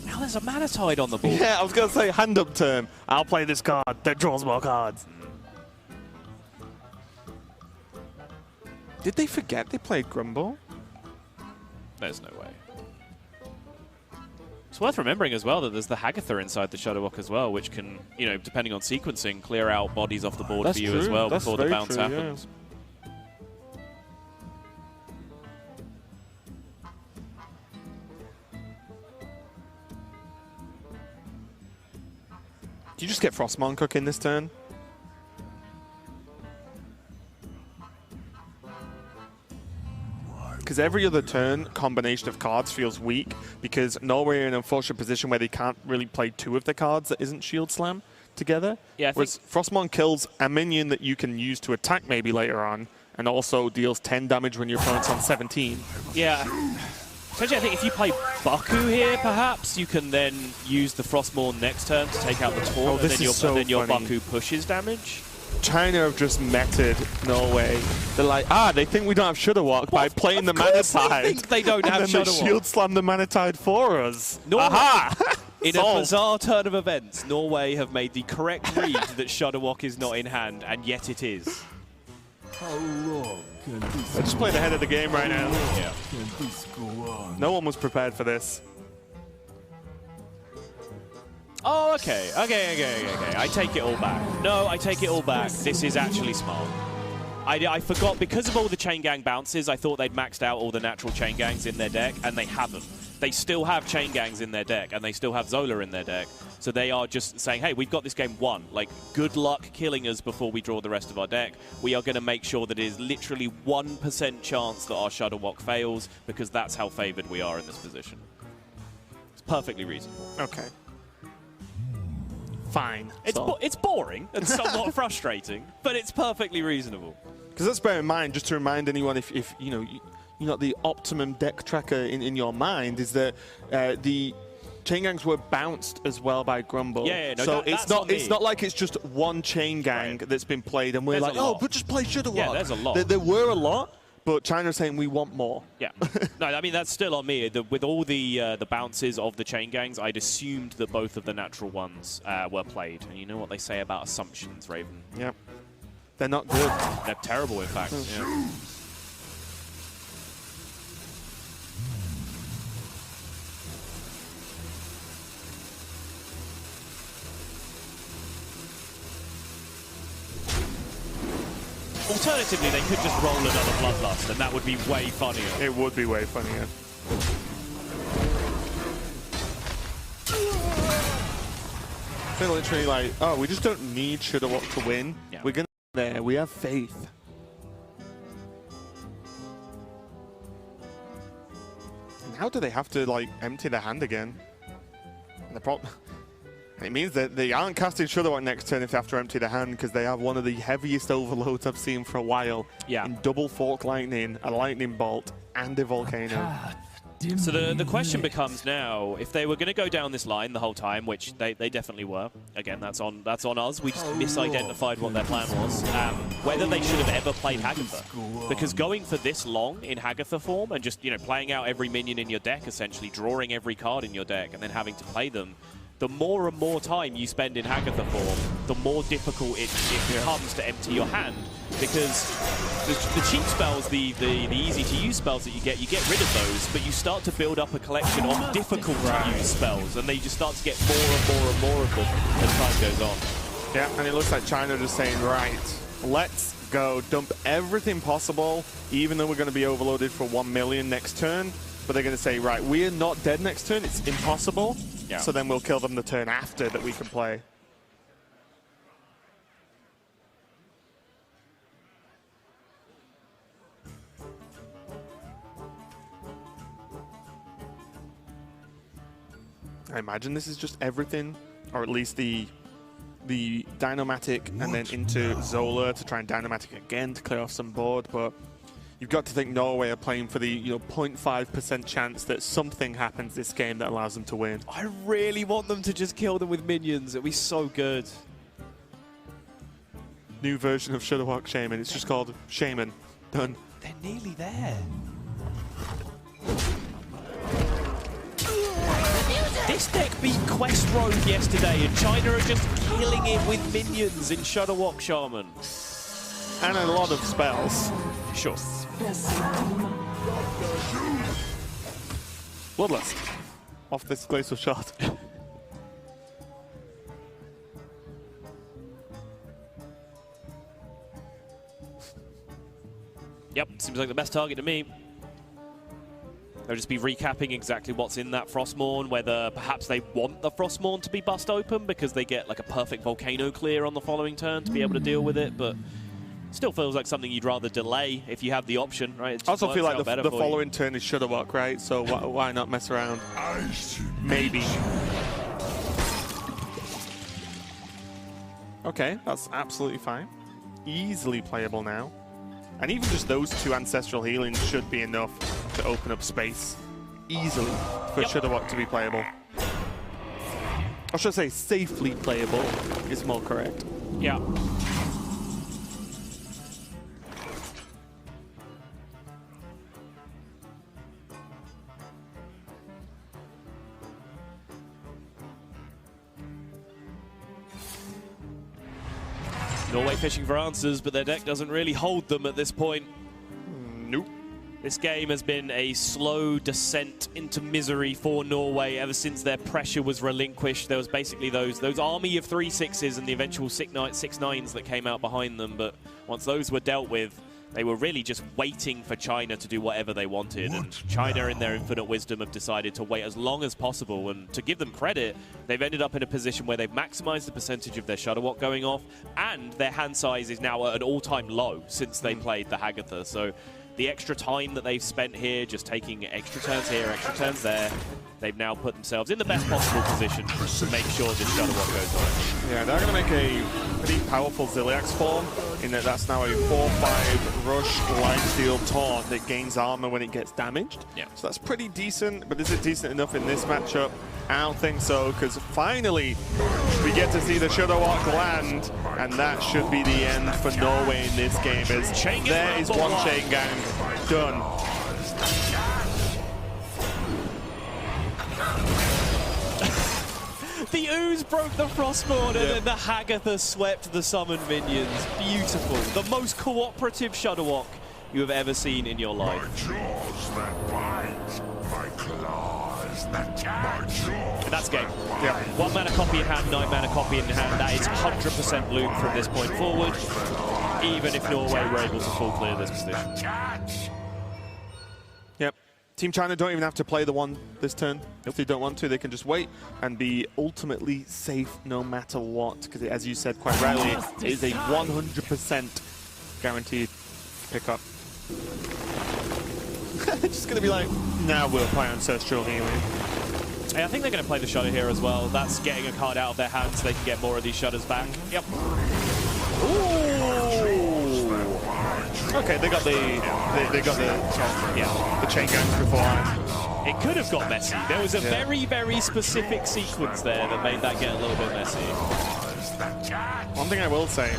Now there's a Mana Tide on the board. Yeah, I was going to say hand up turn. I'll play this card that draws more cards. Did they forget they played Grumble? There's no way. It's worth remembering as well that there's the Hagatha inside the Shudderwock as well, which can, you know, depending on sequencing, clear out bodies off the board for you as well before the bounce happens. Do you just get Frostmourne Cook in this turn? Because every other turn, combination of cards feels weak because Norway are in an unfortunate position where they can't really play 2 of the cards that isn't Shield Slam together. Yeah, whereas Frostmourne kills a minion that you can use to attack maybe later on and also deals 10 damage when your opponent's on 17. Yeah. Essentially, I think if you play Baku here, perhaps, you can then use the Frostmourne next turn to take out the Taunt, and then your Baku pushes damage. China have just meted Norway. They're like, they think we don't have Shudderwock by playing the Mana Tide. They think they don't have Shudderwock. And then they Shield Slam the Mana Tide for us. Aha! In a bizarre turn of events, Norway have made the correct read that Shudderwock is not in hand, and yet it is. How long can this They're just playing ahead of the game right now. Yeah. can this go on? No one was prepared for this. Oh, okay. I take it all back. No, I take it all back. This is actually smart. I forgot, because of all the chain gang bounces, I thought they'd maxed out all the natural chain gangs in their deck, and they haven't. they still have Chain Gangs in their deck, and they still have Zola in their deck. So they are just saying, hey, we've got this game won. Like, good luck killing us before we draw the rest of our deck. We are going to make sure that it is literally 1% chance that our Shudder Walk fails, because that's how favored we are in this position. It's perfectly reasonable. Okay. Fine. It's boring and somewhat frustrating, but it's perfectly reasonable. Because let's bear in mind, just to remind anyone, if you know, you're not the optimum deck tracker in your mind, is that the Chain Gangs were bounced as well by Grumble. Yeah, no, so it's not like it's just one Chain Gang that's been played and we're There's like, oh, but just play Shudder Walk. Yeah, there's a lot. There were a lot, but China's saying we want more. Yeah. No, I mean, that's still on me. With all the bounces of the Chain Gangs, I'd assumed that both of the natural ones were played. And you know what they say about assumptions, Raven? Yep. They're not good. They're terrible, in fact. Yeah. Alternatively, they could just roll another Bloodlust, and that would be way funnier. It would be way funnier. They're literally like, oh, we just don't need Shudder Walk to win. Yeah. We're going to get there. We have faith. And how do they have to, like, empty their hand again? And the problem... It means that they aren't casting Shudder Walk next turn if they have to empty their hand, because they have one of the heaviest overloads I've seen for a while. Yeah. In double Fork Lightning, a Lightning Bolt, and a Volcano. So the question becomes now, if they were going to go down this line the whole time, which they definitely were, again, that's on us, we just misidentified what their plan was, whether they should have ever played Hagatha. Because going for this long in Hagatha form and just, you know, playing out every minion in your deck, essentially drawing every card in your deck and then having to play them, the more and more time you spend in Hagatha form, the more difficult it becomes to empty your hand. Because the cheap spells, the easy-to-use spells that you get rid of those, but you start to build up a collection of difficult-to-use spells, and they just start to get more and more and more of them as time goes on. Yeah, and it looks like China just saying, right, let's go, dump everything possible, even though we're going to be overloaded for 1 million next turn. But they're going to say, right, we're not dead next turn, it's impossible. Yeah. So then we'll kill them the turn after that we can play. I imagine this is just everything, or at least the Dynomatic and then into Zola to try and Dynomatic again to clear off some board, but you've got to think Norway are playing for the 0.5% chance that something happens this game that allows them to win. I really want them to just kill them with minions. It'd be so good. New version of Shudder Walk Shaman. It's just called Shaman. Done. They're nearly there. This deck beat Quest Road yesterday, and China are just killing it with minions in Shudder Walk Shaman. And a lot of spells. Sure. Bloodlust. Off this glacial shot. Yep, seems like the best target to me. They'll just be recapping exactly what's in that Frostmourne, whether perhaps they want the Frostmourne to be bust open because they get like a perfect Volcano clear on the following turn to be able to deal with it, but still feels like something you'd rather delay if you have the option, right? I also feel like the following turn is Shudder Walk, right? So why not mess around? Maybe. Okay, that's absolutely fine. Easily playable now. And even just those two Ancestral Healings should be enough to open up space easily for Shudder Walk to be playable. Or should I say safely playable is more correct. Yeah. Norway fishing for answers, but their deck doesn't really hold them at this point. Nope. This game has been a slow descent into misery for Norway ever since their pressure was relinquished. There was basically those army of 3/6s and the eventual 6/9s that came out behind them, but once those were dealt with, They were really just waiting for China to do whatever they wanted, and China, in their infinite wisdom, have decided to wait as long as possible. And to give them credit, they've ended up in a position where they've maximized the percentage of their Shutterwalk going off, and their hand size is now at an all-time low since they played the Hagatha. So the extra time that they've spent here, just taking extra turns here, extra turns there, they've now put themselves in the best possible position to make sure this Shutterwalk goes on. Yeah, they're going to make a pretty powerful Ziliax form, in that that's now a 4-5 rush light steel taunt that gains armor when it gets damaged. Yeah. So that's pretty decent, but is it decent enough in this matchup? I don't think so, because finally we get to see the Shutterwalk land, and that should be the end for Norway in this game. As there is one chain gang done. The Ooze broke the Frostborn, and then the Hagatha swept the summoned minions. Beautiful. The most cooperative Shutterwalk you have ever seen in your life. My jaws that bite, my claws that catch. And that's game. Yeah. 1 mana copy in hand, 9 mana copy in hand. That is 100% loot from this point forward, even if Norway were able to full clear this position. Yep. Team China don't even have to play the one this turn. If they don't want to, they can just wait and be ultimately safe no matter what. Because as you said quite rightly, it is a 100% guaranteed pickup. Just going to be like, nah, we'll play Ancestral Healing. Hey, I think they're going to play the Shutter here as well. That's getting a card out of their hands so they can get more of these Shutters back. Yep. Ooh. Okay, they got the chain gangs before. It could have got messy. There was a very, very specific sequence there that made that get a little bit messy. One thing I will say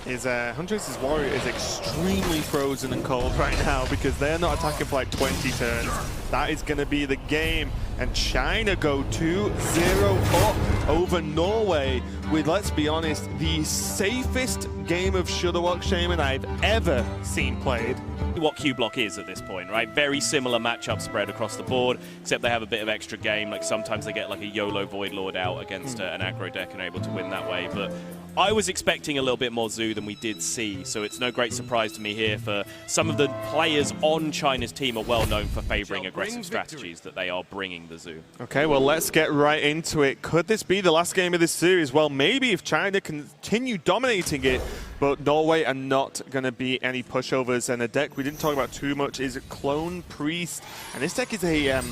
is Huntress's Warrior is extremely frozen and cold right now because they're not attacking for like 20 turns. That is going to be the game. And China go 2-0 up over Norway with, let's be honest, the safest game of Shutterwalk Shaman I've ever seen played. What Q Block is at this point, right? Very similar matchup spread across the board, except they have a bit of extra game. Like sometimes they get like a YOLO Void Lord out against an aggro deck and are able to win that way. But I was expecting a little bit more Zoo than we did see, so it's no great surprise to me here for some of the players on China's team are well known for favoring aggressive strategies that they are bringing the Zoo. Okay, well, let's get right into it. Could this be the last game of this series? Well, maybe if China continue dominating it, but Norway are not going to be any pushovers. And a deck we didn't talk about too much is Clone Priest. And this deck is a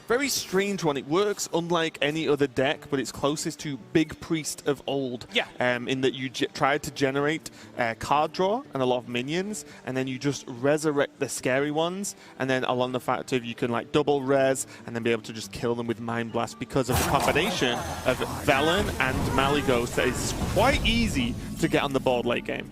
very strange one. It works unlike any other deck, but it's closest to Big Priest of old. Yeah. In that you try to generate card draw and a lot of minions, and then you just resurrect the scary ones, and then along the fact of you can like double res and then be able to just kill them with Mind Blast because of the combination of Velen and Malyghost that is quite easy to get on the board late game.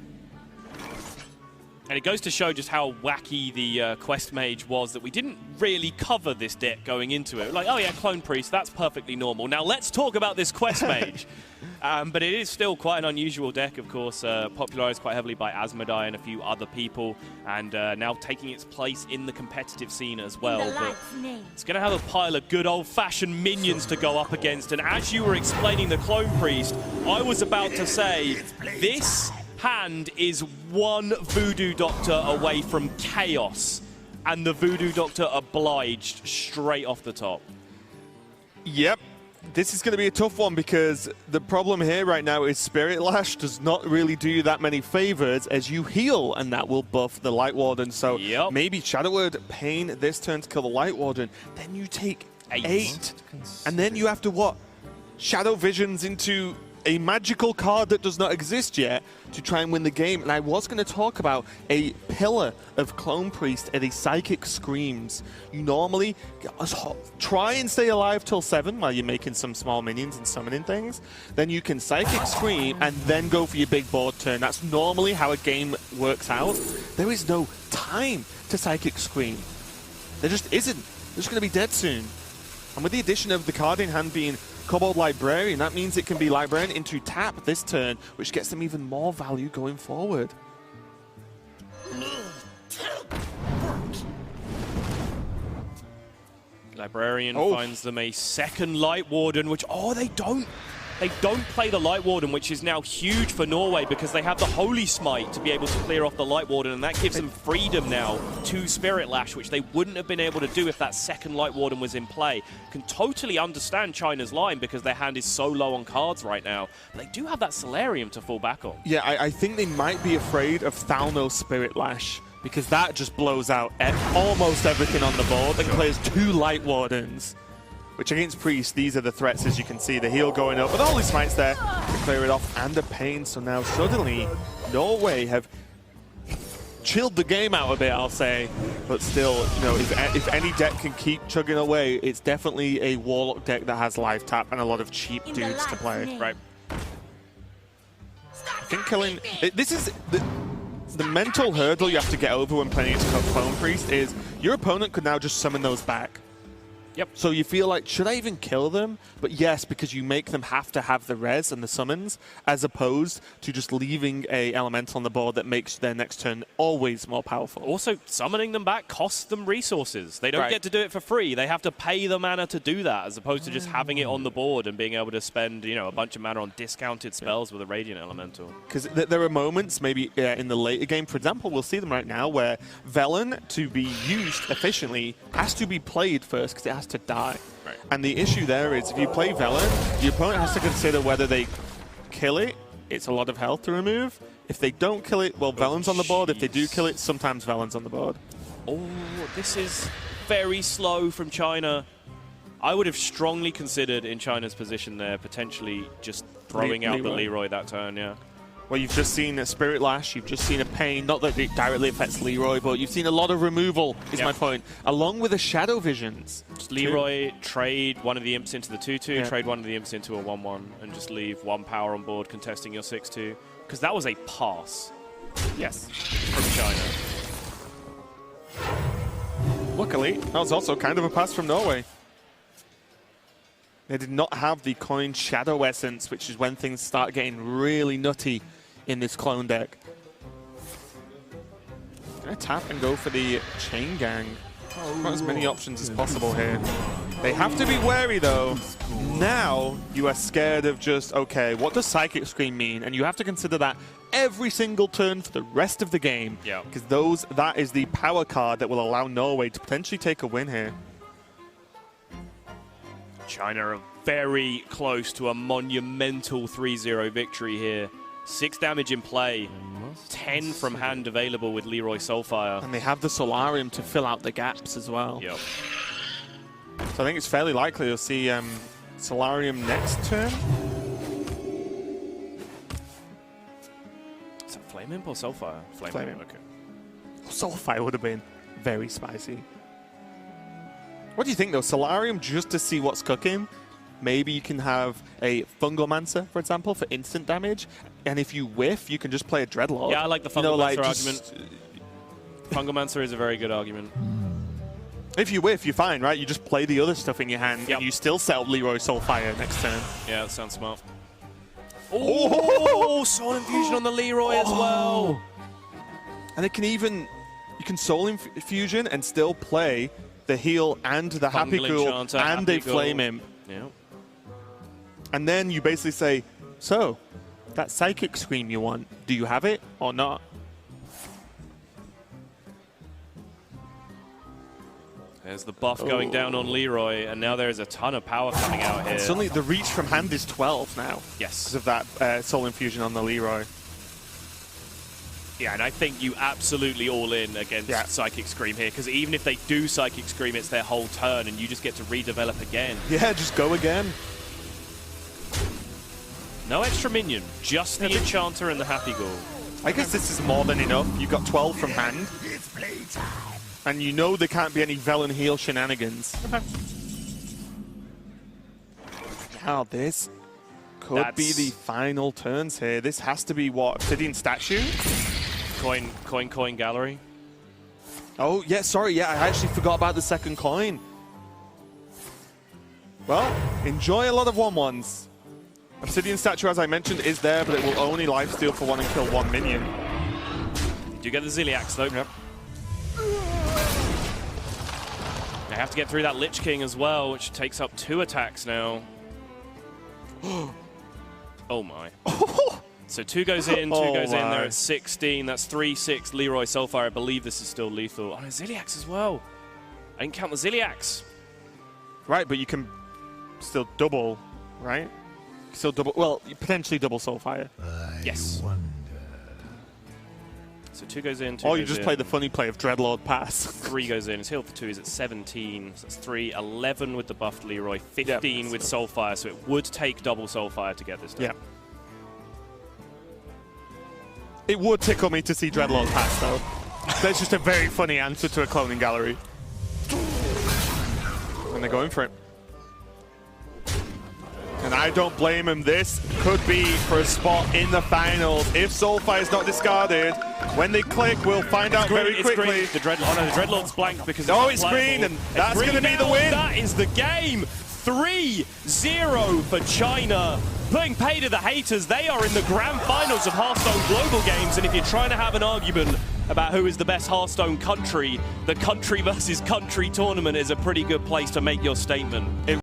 And it goes to show just how wacky the Quest Mage was that we didn't really cover this deck going into it. Like, oh yeah, Clone Priest, that's perfectly normal. Now let's talk about this Quest Mage. But it is still quite an unusual deck, of course, popularized quite heavily by Asmodai and a few other people, and now taking its place in the competitive scene as well. But it's going to have a pile of good old-fashioned minions to go up against, and as you were explaining the Clone Priest, I was about to say, this hand is one Voodoo Doctor away from chaos, and the Voodoo Doctor obliged straight off the top. Yep. This is going to be a tough one because the problem here right now is Spirit Lash does not really do that many favors as you heal, and that will buff the Light Warden. So maybe Shadow Word Pain this turn to kill the Light Warden. Then you take 8. And then you have to, what? Shadow Visions into a magical card that does not exist yet to try and win the game. And I was going to talk about a pillar of Clone Priest and a Psychic Screams. You normally try and stay alive till 7 while you're making some small minions and summoning things. Then you can Psychic Scream and then go for your big board turn. That's normally how a game works out. There is no time to Psychic Scream. There just isn't. They're just going to be dead soon. And with the addition of the card in hand being Kobold Librarian, that means it can be Librarian into tap this turn, which gets them even more value going forward. Librarian finds them a second Light Warden, which, they don't They don't play the Light Warden, which is now huge for Norway because they have the Holy Smite to be able to clear off the Light Warden, and that gives them freedom now to Spirit Lash, which they wouldn't have been able to do if that second Light Warden was in play. Can totally understand China's line because their hand is so low on cards right now. But they do have that Solarium to fall back on. Yeah, I think they might be afraid of Thalnos Spirit Lash, because that just blows out almost everything on the board and clears 2 Light Wardens. Which against Priest, these are the threats, as you can see. The heal going up, but all his smites there to clear it off, and the pain. So now suddenly, Norway have chilled the game out a bit, I'll say. But still, you know, if any deck can keep chugging away, it's definitely a Warlock deck that has life tap and a lot of cheap dudes to play. Right. I think killing... This is... The mental hurdle you have to get over when playing against Clone Priest is your opponent could now just summon those back. Yep. So you feel like, should I even kill them? But yes, because you make them have to have the res and the summons, as opposed to just leaving a elemental on the board that makes their next turn always more powerful. Also, summoning them back costs them resources. They don't get to do it for free. They have to pay the mana to do that, as opposed to just having it on the board and being able to spend, you know, a bunch of mana on discounted spells with a Radiant Elemental. Because there are moments, maybe in the later game, for example, we'll see them right now, where Velen, to be used efficiently, has to be played first because it has to die. Right. And the issue there is if you play Velen, your opponent has to consider whether they kill it. It's a lot of health to remove. If they don't kill it, well, Velen's on the board. If they do kill it, sometimes Velen's on the board. Oh, this is very slow from China. I would have strongly considered in China's position there potentially just throwing out the Leroy that turn, yeah. Well, you've just seen a Spirit Lash, you've just seen a Pain, not that it directly affects Leroy, but you've seen a lot of removal, is my point, along with the Shadow Visions. Just Leroy, trade one of the imps into the 2-2, trade one of the imps into a 1-1, and just leave 1 power on board contesting your 6-2. Because that was a pass. Yes. From China. Luckily, that was also kind of a pass from Norway. They did not have the coin Shadow Essence, which is when things start getting really nutty in this clone deck. Gonna tap and go for the Chain Gang. Not as many options as possible here. They have to be wary though. Now you are scared of just, okay, what does Psychic Scream mean? And you have to consider that every single turn for the rest of the game. Yeah. Because that is the power card that will allow Norway to potentially take a win here. China are very close to a monumental 3-0 victory here. 6 damage in play, 10 from hand available with Leroy Soulfire. And they have the Solarium to fill out the gaps as well. Yep. So I think it's fairly likely you'll see Solarium next turn. Is that Flame Imp or Soulfire? Flame Imp. Okay. Soulfire would have been very spicy. What do you think though? Solarium just to see what's cooking? Maybe you can have a Fungomancer, for example, for instant damage. And if you whiff, you can just play a Dreadlord. Yeah, I like the Fungomancer argument. Fungomancer is a very good argument. If you whiff, you're fine, right? You just play the other stuff in your hand, and you still set up Leroy Soulfire next turn. Yeah, that sounds smart. Oh, Soul Infusion on the Leroy as well. And it can even, you can Soul Infusion and still play the heal and the Happy Ghoul and a Flame Imp. Yeah. And then you basically say, so, that Psychic Scream you want, do you have it or not? There's the buff going down on Leroy, and now there's a ton of power coming out here. And suddenly the reach from hand is 12 now. Yes. Because of that Soul Infusion on the Leroy. Yeah, and I think you absolutely all in against Psychic Scream here, because even if they do Psychic Scream, it's their whole turn, and you just get to redevelop again. Yeah, just go again. No extra minion, just the Enchanter and the Happy Ghoul. I guess this is more than enough. You've got 12 from hand. It's playtime. And you know there can't be any Velen heal shenanigans. Now this could be the final turns here. This has to be what? Obsidian Statue? Coin gallery. Oh, yeah, sorry. Yeah, I actually forgot about the second coin. Well, enjoy a lot of 1/1s. Obsidian Statue, as I mentioned, is there, but it will only lifesteal for 1 and kill 1 minion. You do get the Ziliax, though. Yep. They have to get through that Lich King as well, which takes up 2 attacks now. Oh my. So 2 goes in, 2 goes in. They're at 16. That's 3-6. Leroy Soulfire. I believe this is still lethal. Oh, no, Ziliax as well. I didn't count the Ziliax. Right, but you can still double, right? Still double. Well, you potentially double Soulfire. Yes. So 2 goes in, 2 Or goes you just in. play the funny play of Dreadlord Pass. 3 goes in. His heal for 2 is at 17. So that's 3. 11 with the buffed Leroy. 15 with Soulfire. So it would take double Soulfire to get this done. Yeah. It would tickle me to see Dreadlord Pass, though. That's just a very funny answer to a cloning gallery. And they're going for it. And I don't blame him. This could be for a spot in the finals. If Soulfire is not discarded, when they click, we'll find out very quickly. The Dreadlord's blanked because it's green, and that's going to be the win. That is the game. 3-0 for China. Putting pay to the haters. They are in the grand finals of Hearthstone Global Games, and if you're trying to have an argument about who is the best Hearthstone country, the country versus country tournament is a pretty good place to make your statement.